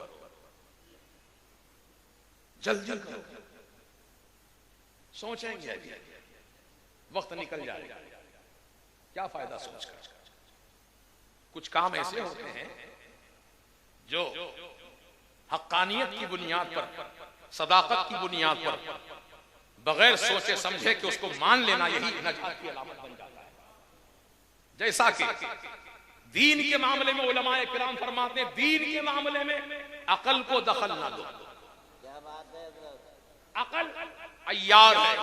जल्दी करो। सोचेंगे वक्त निकल जाएगा, क्या फायदा सोचकर। कुछ काम ऐसे होते हैं जो हक्कानियत की बुनियाद पर, सदाकत की बुनियाद पर, बगैर सोचे समझे कि उसको मान लेना, यही नजात की अलामत बन जाता है। जैसा कि दीन के मामले में उलमाए किराम फरमाते हैं, दीन के मामले में अकल को दखल ना दो। अकल अय्यार है,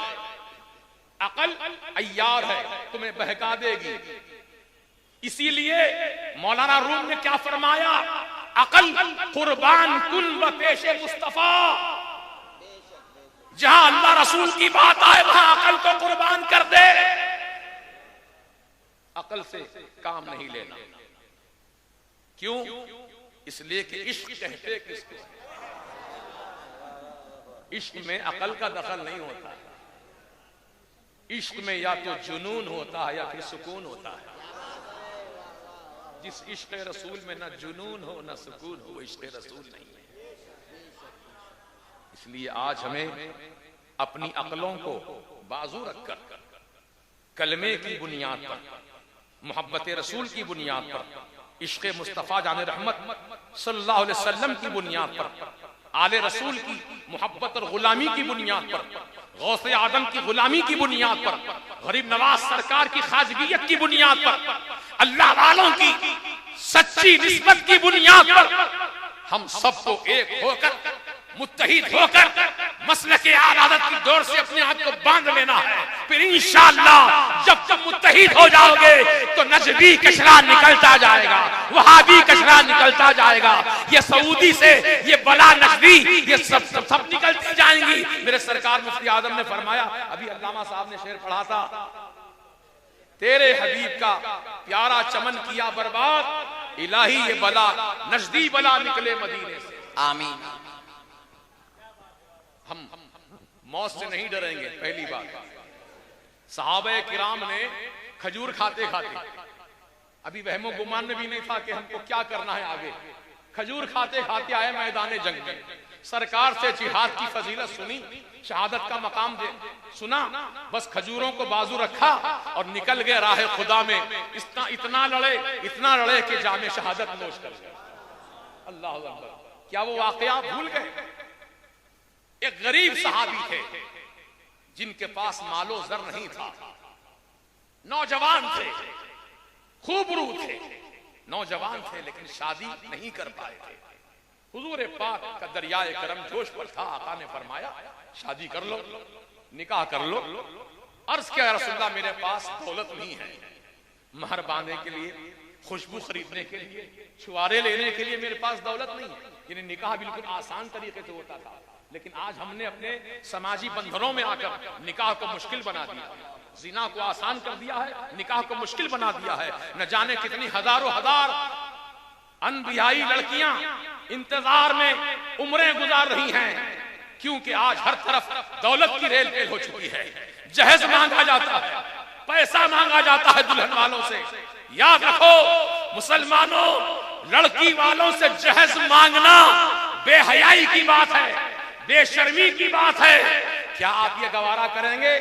अकल अय्यार है, तुम्हें बहका देगी। इसीलिए मौलाना रूम ने क्या फरमाया, अकल कुर्बान कुन व पेशे मुस्तफा। जहां अल्लाह रसूल की बात आए वहां अकल को कुर्बान कर दे। अकल से काम नहीं लेना। क्यों? इसलिए कि इश्क कहते किसको? इश्क में अकल का दखल नहीं होता। इश्क में या तो जुनून होता है या फिर सुकून होता है। जिस इश्क रसूल में ना जुनून हो ना सुकून हो, वो इश्क रसूल नहीं है। इसलिए आज हमें अपनी अकलों को बाजू रखकर कलमे की बुनियाद पर, मोहब्बत रसूल की बुनियाद पर, इश्क मुस्तफ़ा जान रहमत सल्लल्लाहु अलैहि वसल्लम की बुनियाद पर, आले रसूल की मोहब्बत और गुलामी की बुनियाद पर गौसे आदम की गुलामी की बुनियाद पर, गरीब नवाज सरकार की खाजगियत की बुनियाद पर, अल्लाह वालों की सच्ची निस्बत की बुनियाद पर हम सबको एक होकर, मुत्तहिद होकर मसलके आबादत की डोर से अपने आप को बांध लेना है। फिर इंशाअल्लाह जब तुम मुत्तहिद हो जाओगे तो नजदी कचरा निकलता जाएगा, वहाबी कचरा निकलता जाएगा, ये सऊदी से ये बला नजदी ये सब निकलती जाएंगी। मेरे सरकार मुफ्ती आजम ने फरमाया, अभी अल्लामा साहब ने शेर पढ़ा था, तेरे हबीब का प्यारा चमन किया बर्बाद, इलाही ये बला नजदी बला निकले मदीने से। आमीन। हम मौत से नहीं डरेंगे। पहली बात, सहाबे किराम ने खजूर खाते खाते, अभी वहमो गुमान में भी नहीं था कि हमको क्या करना है आगे, खजूर खाते खाते आए मैदान जंग में, सरकार से जिहाद की फजीलत सुनी, शहादत का मकाम दे सुना, बस खजूरों को बाजू रखा और निकल गए राह खुदा में। इतना लड़े कि जामे शहादत नोश कर गए। अल्लाह अकबर। क्या वो वाकया भूल गए? एक गरीब सहाबी थे जिनके पास मालो जर नहीं था, नौजवान थे, खूबरू थे, नौजवान थे, लेकिन शादी नहीं कर पाए थे। हुजूर पाक का दरियाए करम जोश पर था। आका ने फरमाया, शादी कर लो, निकाह कर लो। अर्ज किया, रसूलुल्लाह मेरे पास दौलत नहीं है, महर बांधने के लिए, खुशबू खरीदने के लिए, छुआरे लेने के लिए मेरे पास दौलत नहीं है। यानी निकाह बिल्कुल आसान तरीके से होता था, लेकिन आज हमने अपने समाजी बंधनों में आकर निकाह को मुश्किल बना दिया, जिना को आसान कर दिया है, निकाह को मुश्किल बना दिया है। न जाने कितनी हजारों हजार अनबियाई लड़कियां इंतजार में उम्रें गुजार रही हैं, क्योंकि आज हर तरफ दौलत की रेल पेल हो चुकी है। जहेज मांगा जाता है, पैसा मांगा जाता है दुल्हन वालों से। याद रखो मुसलमानों, लड़की वालों से जहेज मांगना बेहयाई की बात है, बेशर्मी की बात है। क्या आप ये गवारा करेंगे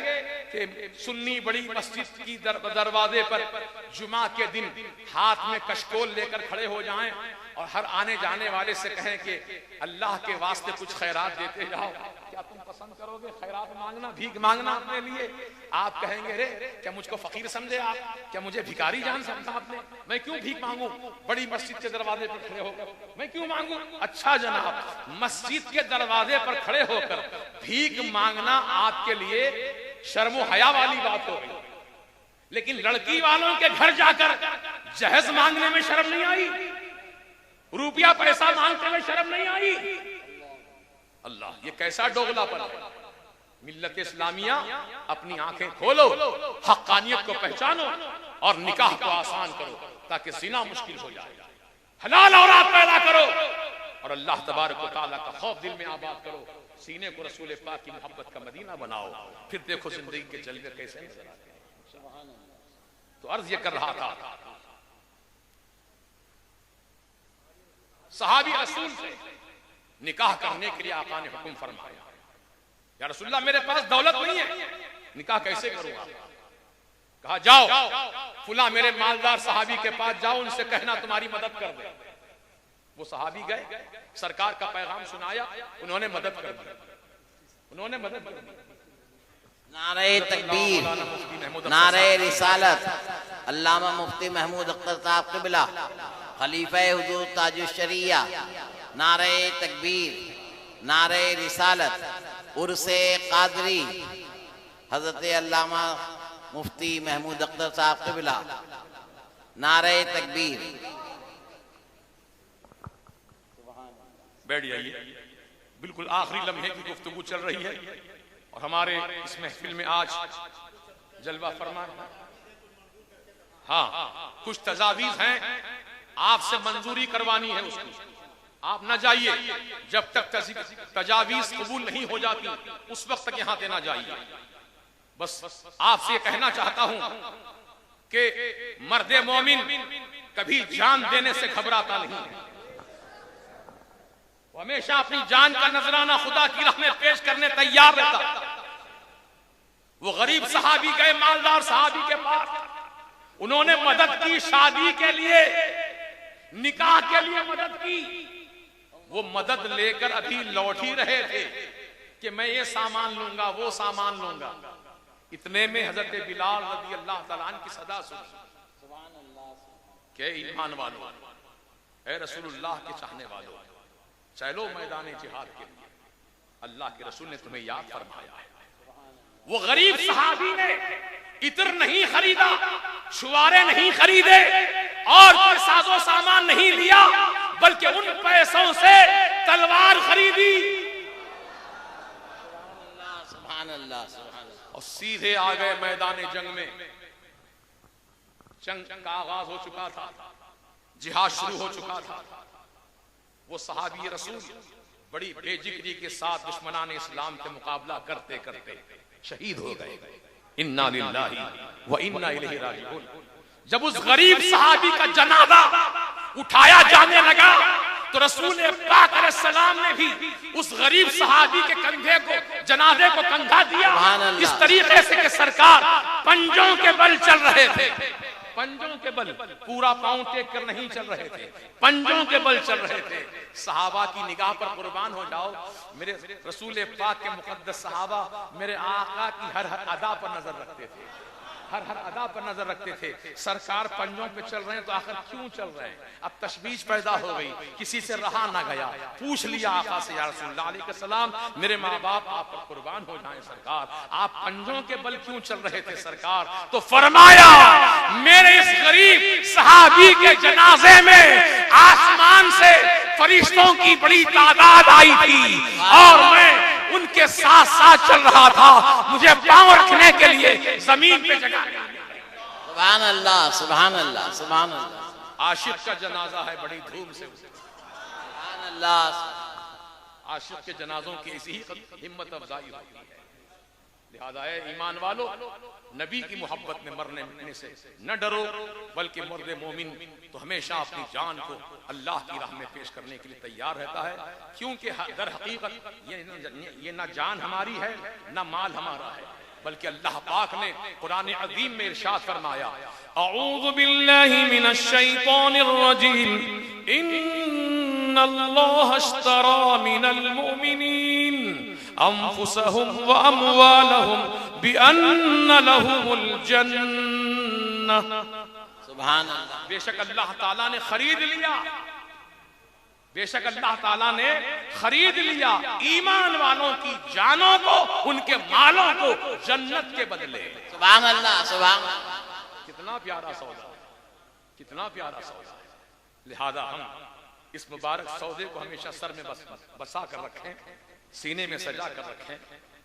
कि सुन्नी बड़ी मस्जिद की दरवाजे पर जुमा के दिन हाथ में कशकोल लेकर खड़े हो जाएं और हर आने जाने वाले से कहें कि अल्लाह के वास्ते कुछ खैरात देते जाओ? क्या तुम पसंद करोगे खैरात मांगना, भीख मांगना अपने लिए? आप कहेंगे, रे क्या मुझको फकीर समझे आप? क्या मुझे भिखारी जान समझा आपने? मैं क्यों भीख मांगू बड़ी मस्जिद के दरवाजे पर खड़े होकर? मैं क्यों मांगू? अच्छा जनाब, मस्जिद के दरवाजे पर खड़े होकर भीख मांगना आपके लिए शर्मो हया वाली बात हो गई, लेकिन लड़की वालों के घर जाकर जहेज मांगने में शर्म नहीं आई? रुपया पैसा मांगते हुए शर्म नहीं आई? अल्लाह, ये कैसा डोगलापन है। मिल्लत इस्लामिया, अपनी आंखें खोलो, हक्कानियत को पहचानो और निकाह को आसान करो, ताकि जिना मुश्किल हो जाए। हलाल औलाद पैदा करो और अल्लाह तबारक व तआला का खौफ दिल में आबाद करो। सीने को रसूल पाक की मोहब्बत का मदीना बनाओ, फिर देखो जिंदगी के जलवे कैसे नजर आते हैं। तो अर्ज ये कर रहा था, सहाबी रसूल से निकाह करने के लिए आका ने हुक्म फरमाया, या रसूलल्लाह मेरे पास दौलत नहीं है, निकाह कैसे करूंगा? कहा जाओ फुला मेरे मालदार सहाबी के पास जाओ, उनसे कहना तुम्हारी मदद कर दे। वो सहाबी गए, सरकार का पैगाम सुनाया, उन्होंने मदद कर दी, उन्होंने मदद कर दी। नारे तकबीर, नारे रिसालत, अल्लामा मुफ्ती महमूद अख्तर साहब क़िबला, खलीफा हुजूर ताजुश शरिया, नारे तकबीर, नारे रिसालत, उर्से कादरी, हजरत अल्लामा मुफ्ती महमूद अख्तर साहब क़िबला, नारे तकबीर। बैठ जाइए, बिल्कुल आखिरी लम्हे की गुफ्तगू चल रही है और हमारे इस महफिल में आज जलवा फरमा है। हाँ, कुछ तजावीज हैं, आपसे मंजूरी करवानी है उसकी। आप न जाइए जब तक तजावीज कबूल नहीं हो जाती, उस वक्त तक यहां देना जाइए। बस आपसे कहना चाहता हूं कि मर्दे मोमिन कभी जान देने से घबराता नहीं है, हमेशा अपनी जान का नजराना खुदा की राह में पेश करने तैयार रहता। वो गरीब सहाबी गए मालदार सहाबी के पास, उन्होंने मदद की, शादी के लिए, निकाह के लिए मदद की। वो मदद लेकर अभी लौट ही रहे थे कि मैं ये सामान लूंगा, वो सामान लूंगा। इतने में हजरत बिलाल रज़ी अल्लाह तआला अन्हु की सदा सुनी, के ईमान वालों, ए रसूलुल्लाह के चाहने वालों, चलो मैदान जिहाद के लिए, अल्लाह के रसूल ने तुम्हें याद फरमाया है। वो गरीब सहाबी ने इत्र नहीं खरीदा, छुआरे नहीं खरीदे और कोई साजो सामान नहीं लिया, बल्कि उन पैसों से तलवार खरीदी। सुभान अल्लाह, सुभान अल्लाह। और सीधे आ गए मैदान जंग में। जंग का आगाज हो चुका था, जिहाद शुरू हो चुका था। वो सहाबी रसूल बड़ी बेजिक्री के साथ दुश्मनान इस्लाम के मुकाबला करते करते शहीद हो गए। इन्ना लिल्लाहि व इन्ना इलैहि राजिऊन। जब उस गरीब सहाबी का जनाजा उठाया जाने लगा तो रसूल पाक अलैहिस्सलाम ने भी उस गरीब सहाबी के कंधे को, जनाजे को कंधा दिया इस तरीके से कि सरकार पंजों के बल चल रहे थे, पंजों के बल, पूरा पांव टेक कर नहीं चल रहे थे, पंजों के बल चल रहे थे। सहाबा की निगाह पर कुर्बान हो जाओ, मेरे रसूल पाक के मुकद्दस सहाबा मेरे आका की हर हर अदा पर नजर रखते थे, हर हर अदा पर नजर रखते थे। सरकार पंजों पे चल रहे हैं तो आखिर क्यों चल रहे हैं? अब तशवीश पैदा हो गई, किसी से रहा ना गया, पूछ लिया आका से, या रसूलुल्लाह अलैहि सलाम मेरे माँ बाप आप पर कुर्बान हो जाएं सरकार, आप पंजों के बल क्यों चल रहे थे सरकार? तो फरमाया मेरे इस गरीब सहाबी के जनाजे में आसमान से फरिश्तों की बड़ी तादाद आई थी और मैं उनके साथ साथ चल रहा था, मुझे पांव रखने के लिए जमीन पे जगह। सुभान अल्लाह, सुभान अल्लाह, सुभान अल्लाह। आशिक का जनाजा है, बड़ी धूम से सुभान अल्लाह। आशिक के जनाजों की इसी हिम्मत अफजाई होती है। लिहाजा है ईमान वालों, नबी की मोहब्बत में मरने मिटने से न डरो, बल्कि मर्द मोमिन तो हमेशा अपनी जान को अल्लाह की राह में पेश करने के लिए तैयार रहता है, क्योंकि दर हकीकत ये न जान हमारी है न माल हमारा है, बल्कि अल्लाह पाक ने कुरान अज़ीम में इरशाद फरमाया, अऊज़ु बिल्लाहि मिनश शैतानिर रजीम, इन्नल्लाह अश्तरा मिनल मुमिनीन अनफुसहुम व अमवालहुम बिअन्न लहुमुल जन्नह। सुभान अल्लाह। बेशक अल्लाह ताला ने खरीद लिया, बेशक अल्लाह ताला ने खरीद लिया ईमान वालों की जानों को, उनके मालों को जन्नत के बदले। सुभान अल्लाह, सुभान अल्लाह। कितना प्यारा सौदा, कितना प्यारा सौदा है। लिहाजा हम इस मुबारक सौदे को हमेशा सर में बसा कर रखें, सीने में सजा कर रखें।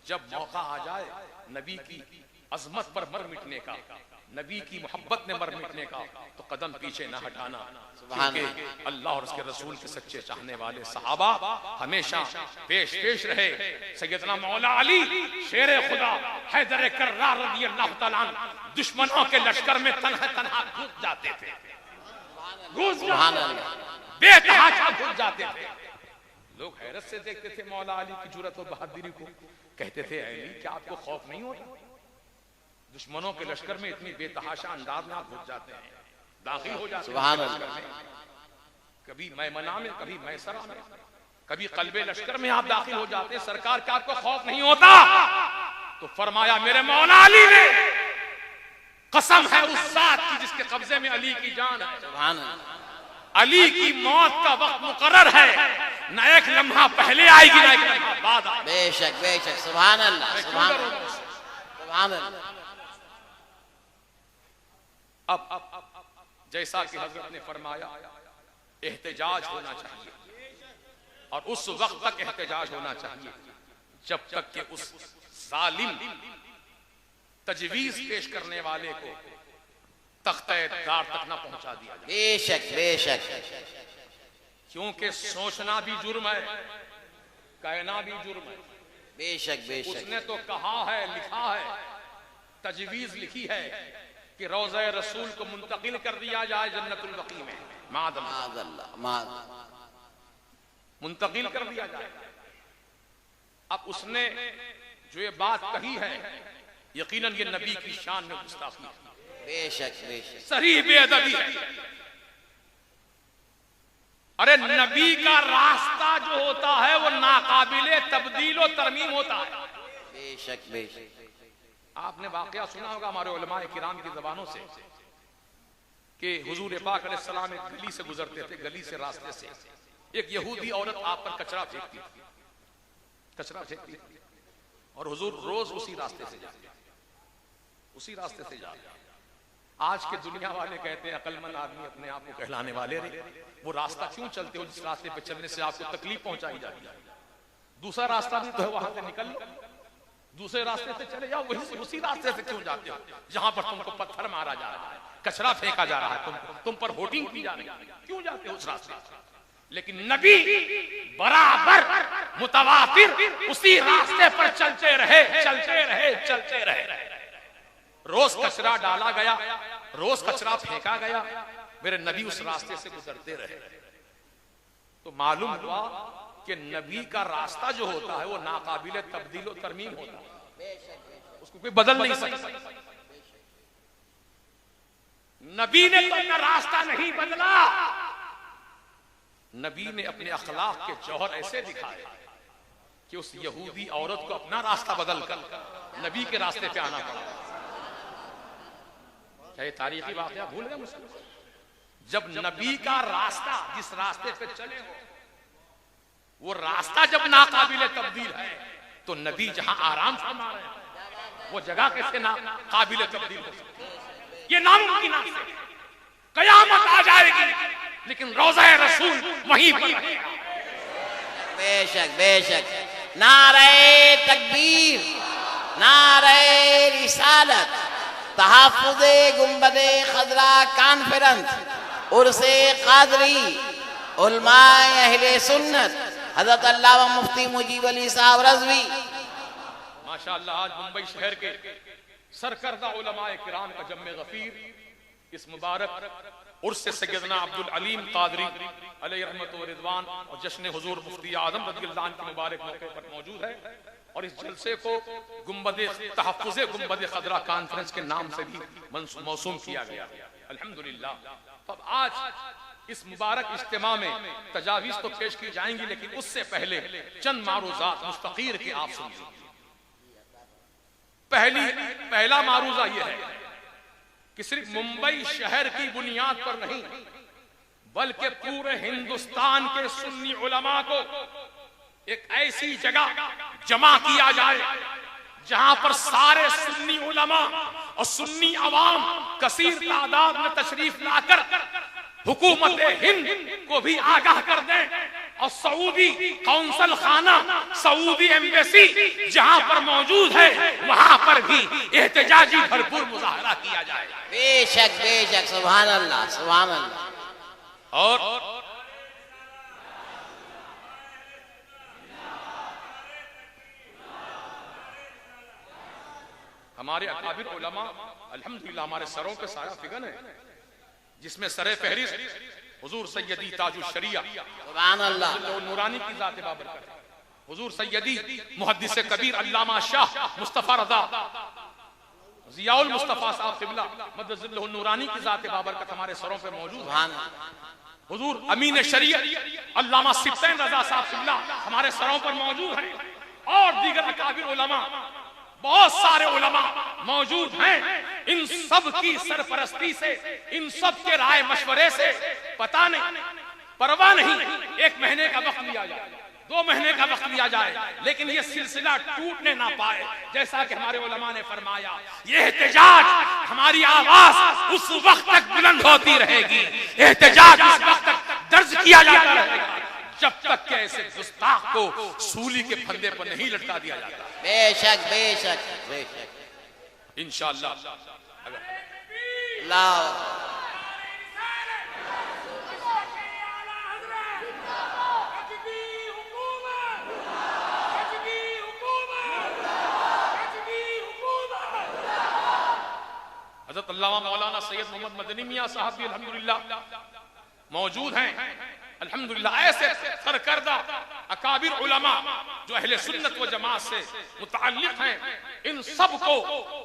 जब मौका आ जाए नबी की अजमत पर मर मिटने का, नबी की मोहब्बत में मर मिटने का, तो कदम पीछे न हटाना, क्योंकि अल्लाह और उसके रसूल के सच्चे चाहने वाले सहाबा हमेशा पेश पेश रहे। सैयदना मौला अली शेर खुदा हैदर कर्रार रज़ी अल्लाह तआला अन्हु दुश्मनों के लश्कर में तन्हा तन्हा घुस जाते थे, बेतहाशा घुस जाते थे। लोग हैरत से देखते थे मौला अली की जुर्रत और बहादुरी को, कहते थे अली क्या आपको खौफ नहीं होता? दुश्मनों के लश्कर में इतनी बेतहाशा अंदाज में आप घुस जाते हैं, दाखिल हो जाते हैं, कभी मैमना में, कभी मैसरा में, कभी कल्बे लश्कर में आप दाखिल हो जाते हैं। सरकार क्या आपको खौफ नहीं होता? तो फरमाया मेरे मौला अली ने, कसम है उस जात की जिसके कब्जे में अली की जान है, सुभान अल्लाह। अली की मौत का वक्त मुकर्रर है, न एक लम्हा पहले आएगी न एक लम्हा बाद आएगी। बेशक बेशक, सुभान अल्लाह, सुभान अल्लाह, सुभान अल्लाह। अब जैसा कि हजरत ने फरमाया एहतजाज होना चाहिए, और उस वक्त तक एहतजाज होना चाहिए जब तक कि उस जालिम तजवीज पेश करने वाले को तख्ते-ए-दार तक न पहुंचा दिया जाए। बेशक बेशक, क्योंकि सोचना भी जुर्म है, कहना भी जुर्म है। बेशक बेशक। उसने तो कहा है, लिखा है, तजवीज लिखी है कि रोज़े रसूल को मुंतकिल कर दिया जाए जन्नतुल बकी में, मुंतकिल कर दिया जाए। अब उसने जो ये बात कही है, यकीनन ये नबी की शान में गुस्ताखी है, बेशक बेशक, सही बेअदबी है। अरे नबी का रास्ता जो होता है वो नाकाबिले तब्दील और तरमीम होता है। बेशक बेशक। आपने वाकया सुना होगा हमारे उलमाए किराम की जबानों से कि हुजूर पाक अलैहिस्सलाम एक गली से गुजरते थे, गली से रास्ते से एक यहूदी औरत आप पर कचरा फेंकती थी और हुजूर रोज उसी रास्ते से जाते। आज के दुनिया वाले कहते हैं अकलमंद आदमी अपने आप को कहलाने वाले रे, वो रास्ता क्यों चलते हो जिस रास्ते पे चलने से आपको तकलीफ पहुंचाई जाती है? दूसरा रास्ता भी तो है, वहां से निकल लो, दूसरे रास्ते से चले जाओ। वही उसी रास्ते से क्यों जाते हो जहां पर तुमको पत्थर मारा जा रहा है, कचरा फेंका जा रहा है, तुम पर होटिंग की जा रही है, क्यों जाते हो उस रास्ते? लेकिन नबी बराबर मुतवातिर उसी रास्ते पर चलते रहे। रोज कचरा डाला गया, रोज कचरा फेंका गया, मेरे नबी उस रास्ते से गुजरते रहे। तो मालूम हुआ कि नबी का रास्ता जो होता है वो नाकाबिले तब्दील और तरमीम होता है, उसको कोई बदल नहीं सकता। नबी ने तो अपना रास्ता नहीं बदला, नबी ने अपने अखलाक के जौहर ऐसे दिखाए कि उस यहूदी औरत को अपना रास्ता बदल कर नबी के रास्ते पे आना पड़ा। क्या ये तारीखी वाकया भूल गए मुसलमान? जब नबी का रास्ता जिस रास्ते पे चले हो वो रास्ता जब नाकाबिले तब्दील है तो नबी जहां आराम फरमा रहे हैं वो जगह कैसे नाकाबिले तब्दील हो सकती है? ये नामुमकिन है। कयामत आ जाएगी लेकिन रोज़ा रसूल वहीं पर रहेगा। बेशक बेशक। नारे तकबीर, नारे रिसालत, तहफ़्फ़ुज़े गुंबदे खज़रा कॉन्फ्रेंस, उर्से कादरी, उलमाए अहले सुन्नत, हज़रत अल्लामा मुफ्ती मुजीब अली साहब रज़वी। माशाअल्लाह आज मुंबई शहर के सरकर्दा उलमाए किराम का जम्मे गफीर इस मुबारक उर्स सैयदना अब्दुल अलीम कादरी अलैहि रहमत व रिज़वान और जश्न हुजूर मुफ्ती आज़म रज़ियल्लाहु अन्हु के मुबारक मौके पर मौजूद है। और इस जलसे को गुंबदे तहफ़्फ़ुज़े गुंबदे खज़रा कॉन्फ्रेंस के नाम से भी मौसूम किया गया। अल्हम्दुलिल्लाह। तो अब आज इस मुबारक इज्तिमा में तजावीज़ तो पेश की जाएंगी, लेकिन उससे पहले चंद मारूज़ात मुस्तक़ीर के आप सुनिए। पहला मारूज़ा यह है कि सिर्फ मुंबई शहर की बुनियाद पर नहीं बल्कि पूरे हिंदुस्तान के सुन्नी उलमा को एक ऐसी जगह जमा किया जाए जहां पर सारे सुन्नी उलमा और सुन्नी अवाम कसीर तादाद में तशरीफ लाकर हुकूमत हिंद को भी आगाह कर दें और सऊदी कौंसल खाना, सऊदी एम्बेसी जहां पर मौजूद है वहां पर भी एहतजाजी भरपूर मुजाहरा किया जाए। बेशक बेशक। सुभान अल्लाह सुभान अल्लाह। और हमारे अकाबिर उलमा अल्हम्दुलिल्लाह हमारे सरों पे साया फिगन है, जिसमें सरे फहरिस्त हुजूर सैयदी ताजुल शरिया सुभान अल्लाह नूरानी की जात बाबरकत, हुजूर सैयदी मुहद्दिस कबीर अल्लामा शाह मुस्तफा रज़ा ज़ियाउल मुस्तफा साहब क़िबला मद्दज़िल्लहु नूरानी की जात बाबरकत हमारे सरों पे मौजूद है। हुजूर अमीन शरीयत अल्लामा सिब्तैन रज़ा साहब क़िबला हमारे सरों पर मौजूद हैं और दीगर अकाबिर उलमा बहुत सारे उलमा मौजूद हैं। इन सब की सरपरस्ती से, इन सब के राय मशवरे से पता नहीं, परवाह नहीं, 1 महीने का वक्त लिया जाए, 2 महीने का वक्त लिया जाए, लेकिन ये सिलसिला टूटने ना पाए। जैसा कि हमारे उलमा ने फरमाया, ये एहतजाज हमारी आवाज उस वक्त तक बुलंद होती रहेगी, एहतजाज उस वक्त तक दर्ज किया जाता रहेगा जब तक के ऐसे गुस्ताख को सूली के फंदे पर नहीं लटका दिया जाता। बेशक बेशक बेशक। इंशाअल्लाह हज़रत अल्लामा मौलाना सैयद मोहम्मद मदनी मियां साहब भी अल्हम्दुलिल्लाह मौजूद हैं। अल्हम्दुलिल्लाह ऐसे सरकर्दा अकाबिर उलमा जो अहले सुन्नत व जमात से मुतअल्लिक़ हैं, इन सब को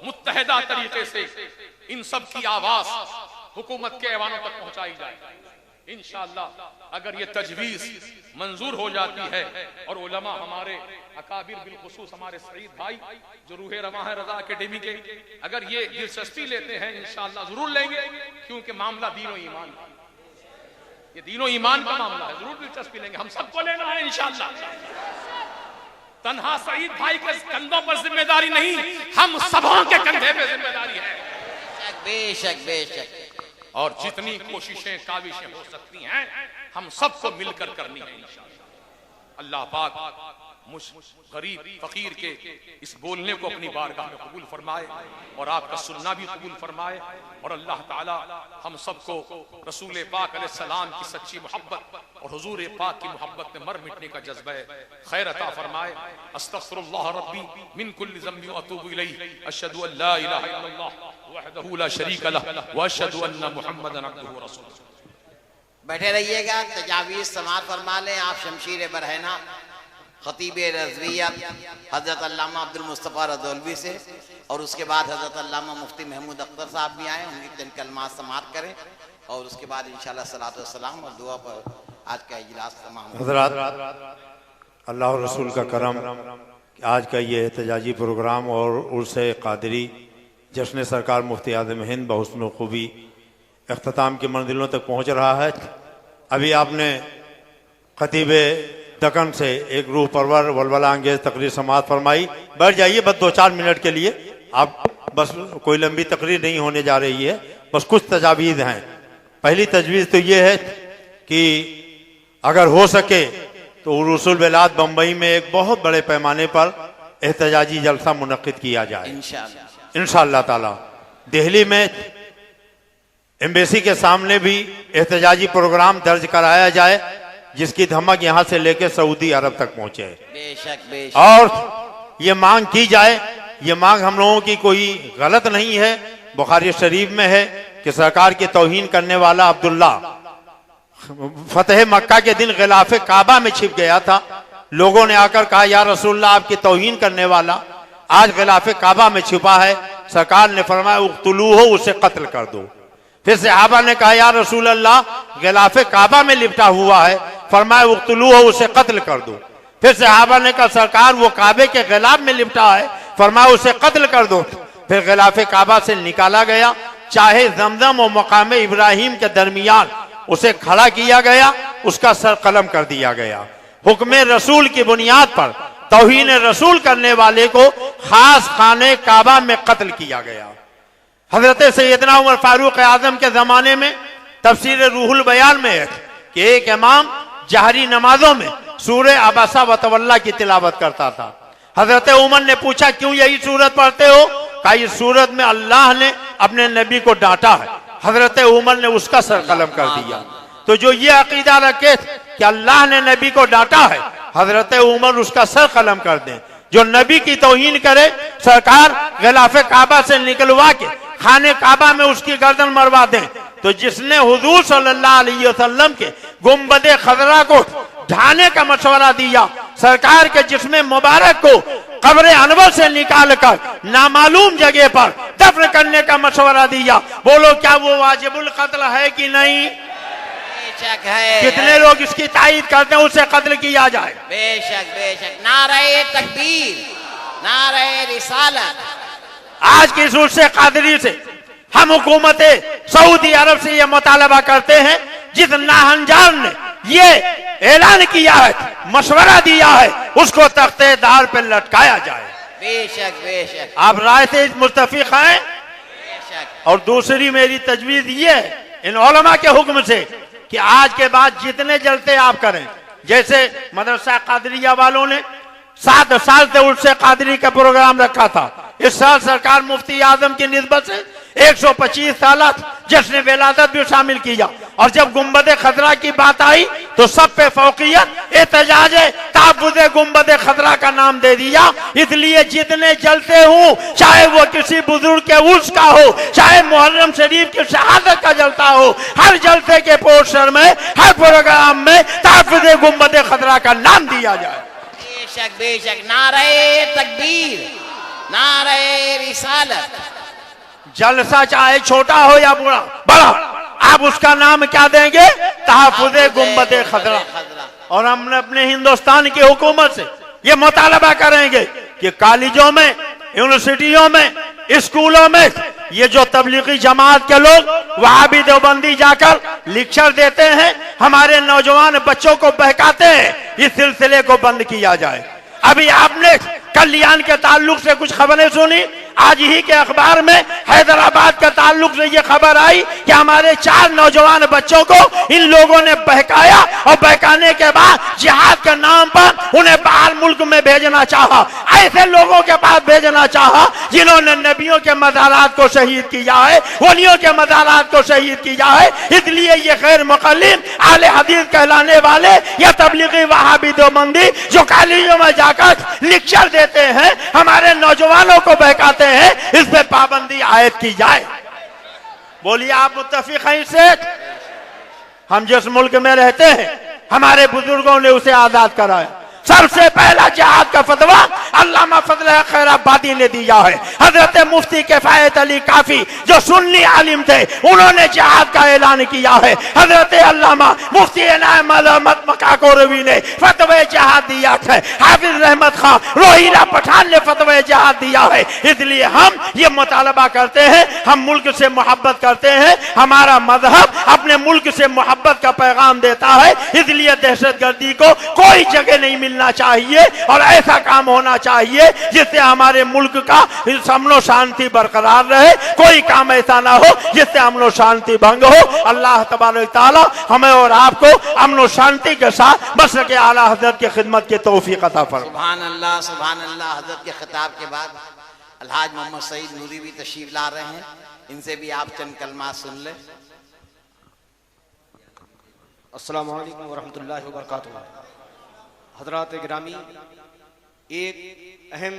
मुत्तहिदा तरीके से इन सब की आवाज हुकूमत के ऐवानों तक पहुंचाई जाए। इंशाअल्लाह अगर ये तजवीज मंजूर हो जाती है और उलमा हमारे अकाबिर बिलखुसूस हमारे सईद भाई जो रूहे रवा है रजा एकेडमी के, अगर ये दिलचस्पी लेते हैं इंशाअल्लाह जरूर लेंगे, क्योंकि मामला दीनो ईमान, ये दीनो ईमान का मामला है, जरूर दिलचस्पी लेंगे, हम सबको लेना है इंशाअल्लाह। तन्हा सईद भाई के कंधों पर जिम्मेदारी नहीं, हम सबों के कंधे पे जिम्मेदारी है। बेशक बेशक। और जितनी कोशिशें काविशें हो सकती हैं हम सबको मिलकर करनी है इंशाअल्लाह। अल्लाह पाक मुझ गरीब फकीर के इस बोलने को अपनी बारगाह में कबूल फरमाए और आपका सुनना भी कबूल फरमाए, और अल्लाह ताला हम सबको रसूल पाक अलैहिस्सलाम की सच्ची मोहब्बत और हुजूर पाक की मोहब्बत में मर मिटने का जज्बा खैर अता फरमाए। अस्तगफिरुल्लाह रब्बी मिन कुल्लि ज़ंबि व अतूबु इलैहि, अशहदु अन ला इलाहा इल्लल्लाह वहदहु ला शरीक लह व अशहदु अन्न मुहम्मदन अब्दुहु व रसूलुहु। बैठे रहिएगा, तजावीज़ समाअत फरमा लें आप शमशीर बरहना खतीब रज़वियत हज़रत अल्लामा अब्दुल मुस्तफ़ा रज़ौलवी से, और उसके बाद हज़रत अल्लामा मुफ्ती महमूद अख्तर साहब भी आए, उनकी चंद कलमात समाअत करें और उसके बाद इंशाअल्लाह सलातो वस्सलाम और दुआ पर आज का इजलास तमाम। हज़रात, अल्लाह और रसूल का करम, आज का ये एहतजाजी प्रोग्राम और उर्से क़ादरी जश्न सरकार मुफ्ती आज़म हिंद बहुस्न खूबी अख्ताम की मंजिलों तक पहुँच रहा है। अभी आपने खतीब दकन से एक रूह परवर वलवला अंगेज तकरीर समाअत फरमाई। बैठ जाइए बस 2-4 मिनट के लिए, आप बस कोई लंबी तकरीर नहीं होने जा रही है, बस कुछ तजावीज़ हैं। पहली तजवीज़ तो ये है कि अगर हो सके तो उरूसुल बिलाद बम्बई में एक बहुत बड़े पैमाने पर एहतजाजी जलसा मुनक्किद किया जाए इंशाअल्लाह ताला। दिल्ली में एम्बेसी के सामने भी एहतजाजी प्रोग्राम दर्ज कराया जाए जिसकी धमक यहाँ से लेकर सऊदी अरब तक पहुंचे। बेशक बेशक। और ये मांग की जाए, ये मांग हम लोगों की कोई गलत नहीं है, बुखारी शरीफ में है कि सरकार की तौहीन करने वाला अब्दुल्ला फतेह मक्का के दिन गिलाफे काबा में छिप गया था। लोगों ने आकर कहा या रसूलल्लाह आपकी तौहीन करने वाला आज गिलाफे काबा में छिपा है। सरकार ने फरमाया उक़्तुलूहु, उसे कत्ल कर दो। फिर सहाबा ने कहा या रसूल अल्लाह गिलाफे काबा में लिपटा हुआ है, फरमाया उक़्तुलूहु, उसे कत्ल कर दो। फिर सहाबा ने कहा सरकार वो काबे के गिलाफ में लिपटा है, फरमाया उसे कत्ल कर दो। फिर गिलाफे काबा से निकाला गया, चाहे जमजम और मकाम इब्राहिम के दरमियान उसे खड़ा किया गया, उसका सर कलम कर दिया गया। हुक्म रसूल की बुनियाद पर तौहीन रसूल करने वाले को खास खाने काबा में कत्ल किया गया। हजरत सैयदना उमर फारूक आजम के जमाने में तफसीर रूहुल बयान में है कि एक इमाम जहरी नमाजों में सूरह अबसा व तवल्ला की तिलावत करता था। हजरत उमर ने पूछा क्यों यही सूरत पढ़ते हो? कहा इस सूरत में अल्लाह ने अपने नबी को डांटा है। हजरत उमर ने उसका सर कलम कर दिया। तो जो ये अकीदा रखे कि अल्लाह ने नबी को डांटा है, हजरत उमर उसका सर कलम कर दें। जो नबी की तौहीन करे, सरकार गिलाफे काबा से निकलवा के खाने काबा में उसकी गर्दन मरवा दें। तो जिसने हुजूर सल्लल्लाहु अलैहि वसल्लम के गुंबदे खजरा को ढाने का मशवरा दिया, सरकार के जिस्म मुबारक को कब्र अनवर से निकाल कर नामालूम जगह पर दफन करने का मशवरा दिया, बोलो क्या वो वाजिबुल कत्ल है कि नहीं? बेशक है। कितने लोग इसकी तायीद करते हैं उसे कत्ल किया जाए? बेशक बेशक। नारे तकबीर, नारे रिसालत। आज की सूरत से कादरी से हम हुकूमत सऊदी अरब से यह मुतालबा करते हैं, जिस नाहंजार ने ये ऐलान किया है, मशवरा दिया है, उसको तख्तेदार पे लटकाया जाए। बेशक बेशक। आप राय से मुस्तफिक हैं? बेशक। और दूसरी मेरी तजवीज ये है इन उलमा के हुक्म से कि आज के बाद जितने जलते आप करें, जैसे मदरसा कादरिया वालों ने 7 साल से उर्से कादरी का प्रोग्राम रखा था, इस साल सरकार मुफ्ती आजम की निस्बत से 125 साल जश्न विलादत भी शामिल किया। और जब गुंबदे खतरा की बात आई तो सब पे फौकियत एहतजाज ताबुदे गुंबदे खतरा का नाम दे दिया। इसलिए जितने जलते हूँ, चाहे वो किसी बुजुर्ग के उर्स का हो, चाहे मुहर्रम शरीफ की शहादत का जलता हो, हर जलते के पोस्टर में, हर प्रोग्राम में ताबुदे गुंबदे खतरा का नाम दिया जाए। बेशक बेशक। नारे तकबीर, नारे रिसालत। जलसा चाहे छोटा हो या बड़ा, आप उसका नाम क्या देंगे? तहफ़्फ़ुज़े गुंबदे खज़रा। और हमने अपने हिंदुस्तान की हुकूमत से ये मुतालबा करेंगे कि कॉलेजों में, यूनिवर्सिटियों में, स्कूलों में ये जो तबलीगी जमात के लोग वहाबी देवबंदी जाकर लेक्चर देते हैं, हमारे नौजवान बच्चों को बहकाते हैं, इस सिलसिले को बंद किया जाए। अभी आपने कल्याण के ताल्लुक से कुछ खबरें सुनी, आज ही के अखबार में हैदराबाद के ताल्लुक से ये खबर आई कि हमारे 4 नौजवान बच्चों को इन लोगों ने बहकाया और बहकाने के बाद जिहाद के नाम पर उन्हें बाहर मुल्क में भेजना चाहा। ऐसे लोगों के पास भेजना चाहा जिन्होंने नबियों के मज़ारात को शहीद किया है, वलियों के मज़ारात को शहीद किया है। इसलिए ये गैर मुक़ल्लिद आले हदीस कहलाने वाले या तबलीगी वहाबी देवबंदी जो कॉलेजों में जाकर लेक्चर देते हैं, हमारे नौजवानों को बहकाते हैं, इस पे पाबंदी आयद की जाए। बोलिए आप मुत्तफिक हैं इससे? हम जिस मुल्क में रहते हैं हमारे बुजुर्गों ने उसे आजाद कराया। सबसे पहला जिहाद का फतवा अल्लामा फजल खैराबादी ने दिया है। हजरत मुफ्ती किफायत अली काफी जो सुन्नी आलिम थे, उन्होंने जिहाद का ऐलान किया है। हजरत अल्लामा मुफ्ती इनाम अहमद मकाकोरवी ने फतवा जिहाद दिया है। हाफिज रहमत खां रोहिला पठान ने फतवा जिहाद दिया है। इसलिए हम ये मुतालबा करते हैं, हम मुल्क से मोहब्बत करते हैं, हमारा मजहब अपने मुल्क से मोहब्बत का पैगाम देता है। इसलिए दहशतगर्दी को कोई जगह नहीं मिलना चाहिए और ऐसा काम होना चाहिए जिससे हमारे मुल्क का अमन और शांति बरकरार रहे। कोई काम ऐसा ना हो जिससे अमन और शांति भंग हो। अल्लाह तबारक तआला हमें और आपको अमन और शांति के साथ मसलक आला हज़रत की खिदमत की तौफीक अता फरमाए। सुभान अल्लाह, सुभान अल्लाह। हज़रत के खिताब के बाद अलहाज मोहम्मद सईद नूरी भी तशरीफ ला रहे हैं, इनसे भी आप चंद कलमात सुन ले। अस्सलामु अलैकुम वरहमतुल्लाहि वबरकातुहू। हज़रात गिरामी, एक अहम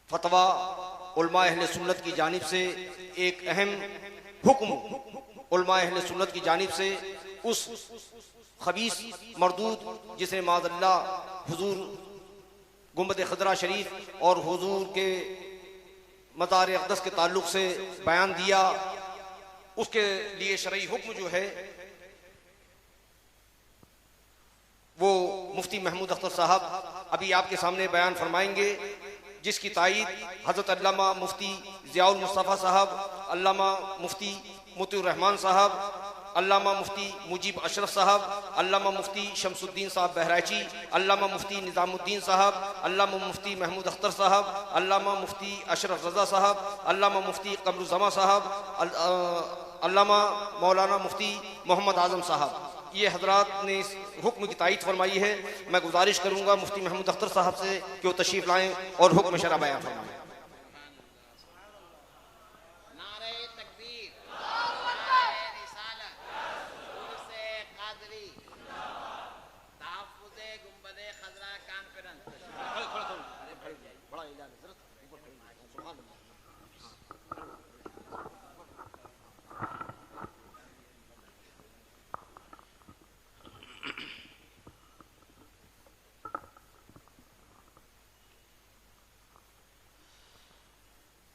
फतवा उलमा अहले सुन्नत की जानिब से, एक अहम हुक्म उलमा अहले सुन्नत की जानिब से उस खबीस मरदूद जिसने माज़अल्लाह हुजूर गुंबद खज़रा शरीफ और हुजूर के मज़ार अक़दस के ताल्लुक़ से बयान दिया, उसके लिए शरई हुक्म जो है वो मुफ्ती महमूद अख्तर साहब अभी आपके सामने बयान फरमाएंगे, जिसकी तायीद हज़रत अल्लामा मुफ्ती ज़ियाउल मुस्तफ़ा साहब, अल्लामा मुफ्ती मोतीउर रहमान साहब, अल्लामा मुफ्ती मुजीब अशरफ साहब, अल्लामा मुफ्ती शमसुद्दीन साहब बहराइची, अल्लामा मुफ्ती निज़ामुद्दीन साहब, अल्लामा मुफ्ती महमूद अख्तर साहब, अल्लामा मुफ्ती अशरफ रज़ा साहब, अल्लामा मुफ्ती कमरुज़्ज़मा साहब, अल्लामा मौलाना मुफ्ती मोहम्मद आज़म साहब, ये हजरात ने इस हुक्म की तायीद फरमाई है। मैं गुजारिश करूंगा मुफ्ती महमूद अख्तर साहब से कि वो तशरीफ लाएं और हुक्म शरअ बयान फरमाएं।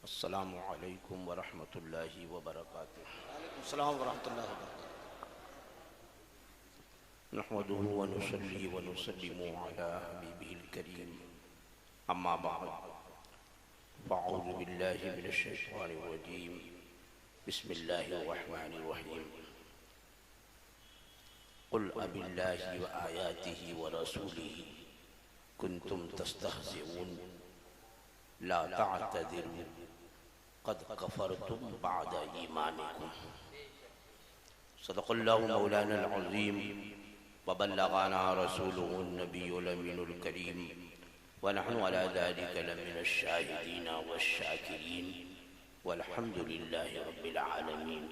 अस्सलामु अलैकुम वरहमतुल्लाहि वबरकातुहू। अस्सलाम वरहमतुल्लाहि वबरकातुहू। नहमदुहु व नुसल्ली व नुसल्लिमु अला हबीबिहिल करीम, अम्मा बअद, फ़अऊज़ु बिल्लाहि मिनश शैतानिर रजीम, बिस्मिल्लाहिर रहमानिर रहीम। कुल अबिल्लाहि व आयातिहि व रसूलिहि कुन्तुम तस्तहज़िऊन ला तअतज़िरू क़द कफ़रतुम बअद ईमानिकुम। सदक़ल्लाहु मौलाना अल-अज़ीम व बल्लग़ना रसूलुहुन नबियुल अमीनुल करीम व नहनु अला ज़ालिका लमिनश शाहिदीन वश-शाकिरीन वल्हम्दुलिल्लाहि रब्बिल आलमीन।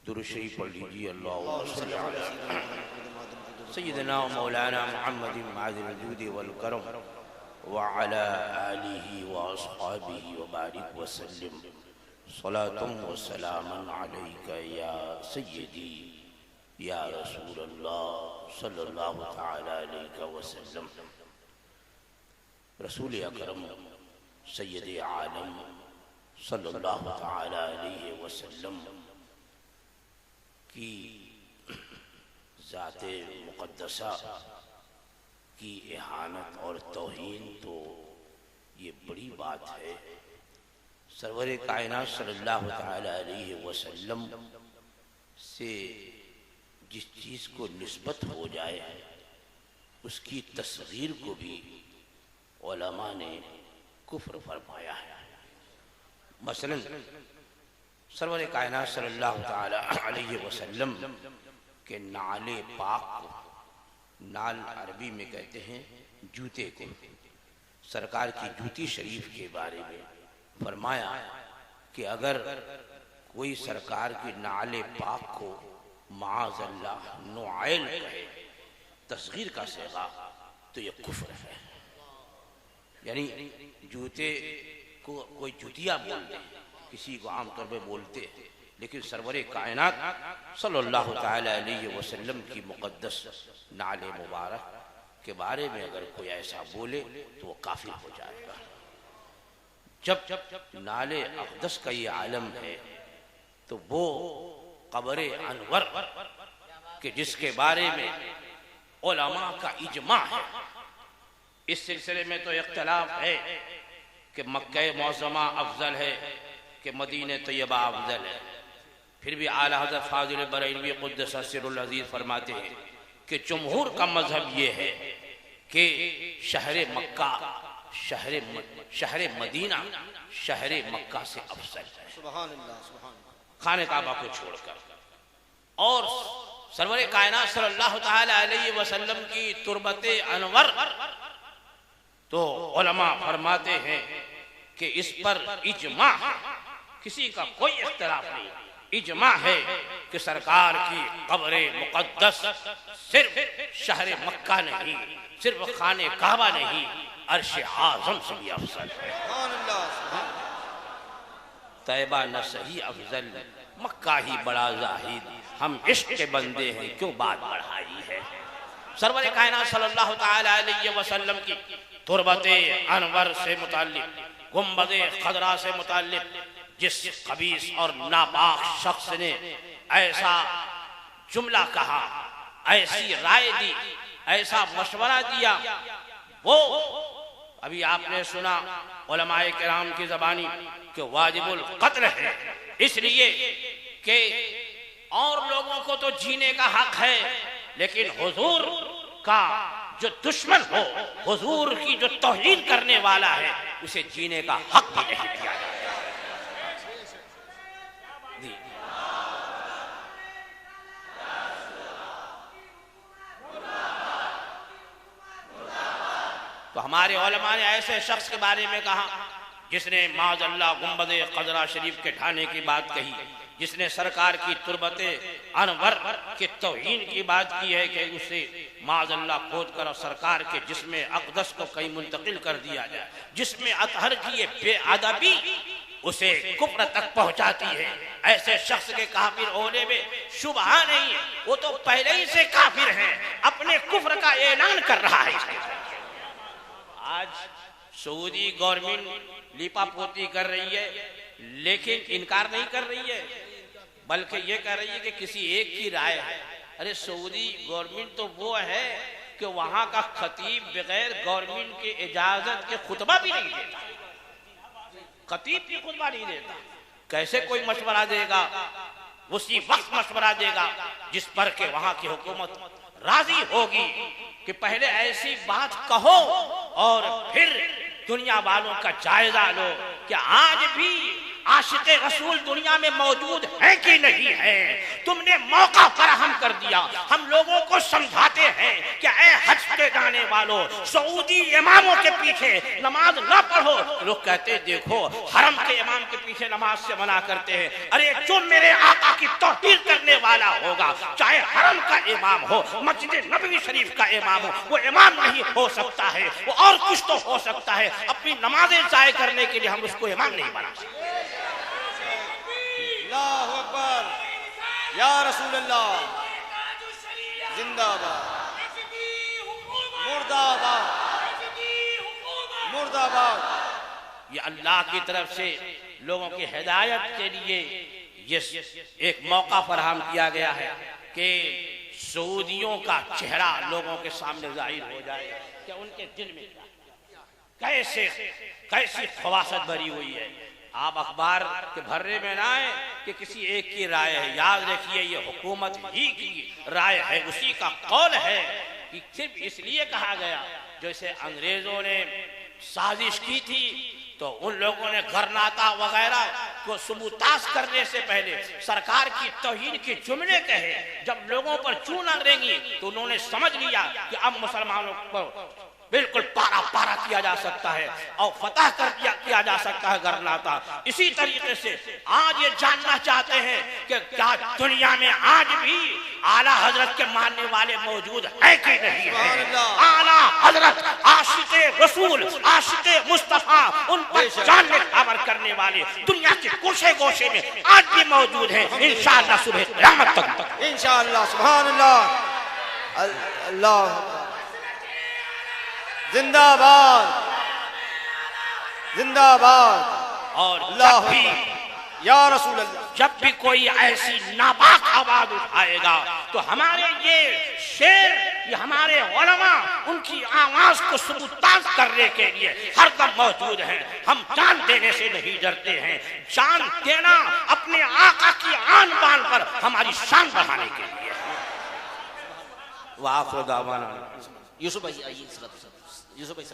दुरूद शरीफ पढ़ लीजिए। अल्लाहुम्मा सल्लि अला सय्यिदिना व मौलाना मुहम्मदिन माज़िल वजूद वल करम व अला आलिहि व अस्हाबिहि व बारिक व सल्लिम सलातुम व सलामन अलैका या सय्यदी या रसूलल्लाह सल्लल्लाहु तआला अलैहि वसल्लम। रसूल अकरम सय्यद आलम सल्लल्लाहु तआला अलैहि वसल्लम की ज़ाते मुक़द्दसा की इहानत और तौहीन तो ये बड़ी बात है। सरवरे कायनात सल्लल्लाहु तआला अलैहि वसल्लम से जिस चीज़ को निस्बत हो जाए उसकी तस्गीर को भी उलमा ने कुफ्र फरमाया है। मसलन सरवरे कायनात सल्लल्लाहु तआला अलैहि वसल्लम के नाले पाक को, नाल अरबी में कहते हैं जूते को, सरकार की जूती शरीफ के बारे में फरमाया कि अगर कोई सरकार की नाले पाक को माअज़ल्लाह नुआइल कहे तस्गीर का सेगा तो ये कुफ्र है। यानी जूते को कोई जूतिया बोलते हैं, किसी को आमतौर पे बोलते हैं, लेकिन सरवरे कायनात सल्लल्लाहु तआला अलैहि वसल्लम की मुक़द्दस नाले मुबारक के बारे में अगर कोई ऐसा बोले तो वो काफिर हो जाएगा। जब नाले अक़दस का ये आलम है तो वो क़ब्र अनवर के जिसके बारे में उलमा का इजमा है, इस सिलसिले में तो इख्तिलाफ है कि मक्का मुअज़्ज़मा अफजल है कि मदीने तैयबा अफजल है। फिर भी आला हज़रत फाज़िल बरैलवी क़ुद्दस सिर्रुल अज़ीज़ फरमाते हैं कि जमहूर का मजहब ये है कि शहर मक्का शहर मदीना शहर मक्का से अफजल है, सुभान अल्लाह, सुभान अल्लाह। खाने काबा को छोड़कर। और सरवरे कायनात सल्लल्लाहु तआला अलैहि वसल्लम की तुरबते अनवर तो उलमा फरमाते हैं कि इस पर इजमा है, किसी का कोई इख्तिलाफ नहीं, इजमा है कि सरकार की क़ब्र मुक़द्दस सिर्फ शहर मक्का नहीं, सिर्फ खाने काबा नहीं, अर्श आज़म से भी अफजल है। सुभान अल्लाह, सुभान अल्लाह। तैबा न सही अफजल, मक्का ही बड़ा जाहिद, हम इश्क के बंदे हैं क्यों बात बढ़ाई है। सरवर कायनात सल्लल्लाहु तआला अलैहि वसल्लम की तुरबते अनवर से मुताल्लिक, गुंबदे खदरा से मुताल्लिक जिस खबीस और नापाक शख्स ने ऐसा जुमला कहा, ऐसी राय दी, ऐसा मशवरा दिया, वो अभी आपने सुना उलमाए किराम की ज़बानी कि वाजिबुल कत्ल है, इसलिए कि और लोगों को तो जीने का हक है, लेकिन हुजूर का जो दुश्मन हो, हुजूर की जो तौहीन करने वाला है, उसे जीने का हक भी नहीं दिया जाता। तो हमारे उलमा ने ऐसे शख्स के बारे में कहा जिसने माज़अल्लाह गुंबदे खदरा शरीफ के ढाने की बात कही, जिसने सरकार की तुरबते अनवर के तौहीन की बात की है कि उसे माज़अल्लाह खोद कर और सरकार के जिसमें अक़दस को कहीं मुंतकिल कर दिया जाए, जिसमें अतहर की ये बेअदबी उसे कुफ्र तक पहुंचाती है। ऐसे शख्स के काफिर होने में शुबहा नहीं है, वो तो पहले ही से काफिर हैं, अपने कुफ्र का ऐलान कर रहा है। आज सऊदी गवर्नमेंट लिपापोती कर रही है, लेकिन इनकार नहीं कर रही है, बल्कि ये कह रही है कि किसी एक की राय है। अरे सऊदी गवर्नमेंट तो वो है कि वहां का खतीब बगैर गवर्नमेंट की इजाजत के खुतबा भी नहीं देता, खतीब भी खुतबा नहीं देता। कैसे कोई मशवरा देगा? उसी वक्त मशवरा देगा जिस पर के वहां की हुकूमत राजी होगी कि पहले ऐसी बात कहो और फिर दुनिया वालों का जायजा लो कि आज भी आशिक़े रसूल दुनिया में मौजूद है कि नहीं है। तुमने मौका फराहम कर दिया, हम लोगों को समझाते हैं कि ऐ हज के जाने वालों, सऊदी इमामों के पीछे नमाज ना पढ़ो। लोग कहते हैं देखो हरम के इमाम के पीछे नमाज से मना करते हैं। अरे जो मेरे आका की तौहीन करने वाला होगा, चाहे हरम का इमाम हो, मस्जिद नबवी शरीफ का इमाम हो, वो इमाम नहीं हो सकता है, वो और कुछ तो हो सकता है। अपनी नमाजें जाय करने के लिए हम उसको इमाम नहीं बना सकते। अल्लाहु अकबर, या रसूल अल्लाह, जिंदाबाद, मुर्दाबाद, मुर्दाबाद। ये अल्लाह की तरफ से लोगों की हिदायत के लिए ये एक मौका फराहम किया गया है कि सऊदियों का चेहरा लोगों के सामने जाहिर हो जाए कि उनके दिल में कैसी ख्वाहिश भरी हुई है। आप अखबार के भर्रे में ना आए कि किसी एक की राय है, याद रखिए ये हुकूमत ही की राय है, उसी का कौल है कि सिर्फ इसलिए कहा गया जैसे अंग्रेजों ने साजिश की थी तो उन लोगों ने गरनाता वगैरह को सुबूताश करने से पहले सरकार की तौहीन के जुमले कहे। जब लोगों पर चून अड़ेंगी तो उन्होंने समझ लिया कि अब मुसलमानों पर बिल्कुल पारा पारा किया जा सकता है और फतह किया जा सकता है गरनाता। इसी तरीके से आज ये जानना चाहते हैं कि क्या दुनिया में आज भी आला हजरत के मानने वाले मौजूद है कि नहीं है। आला हजरत आशिक़े रसूल आशिक़े मुस्तफा उन पर जानने खबर करने वाले दुनिया के कोशे गोशे में आज भी मौजूद हैं। इंशाअल्लाह सुबह क़यामत तक इंशाअल्लाह। सुभान अल्लाह। अल्लाह जिंदाबाद जिंदाबाद। और या रसूल अल्लाह, जब भी कोई ऐसी नापाक आवाज उठाएगा तो हमारे ये शेर, ये हमारे उलमा उनकी आवाज को सबूताज करने के लिए हरदम मौजूद हैं। हम जान देने से नहीं डरते हैं, जान देना अपने आका की आन बान पर हमारी शान बढ़ाने के लिए। वाह खुदा यूसुफ भाई, यूसुफ भाई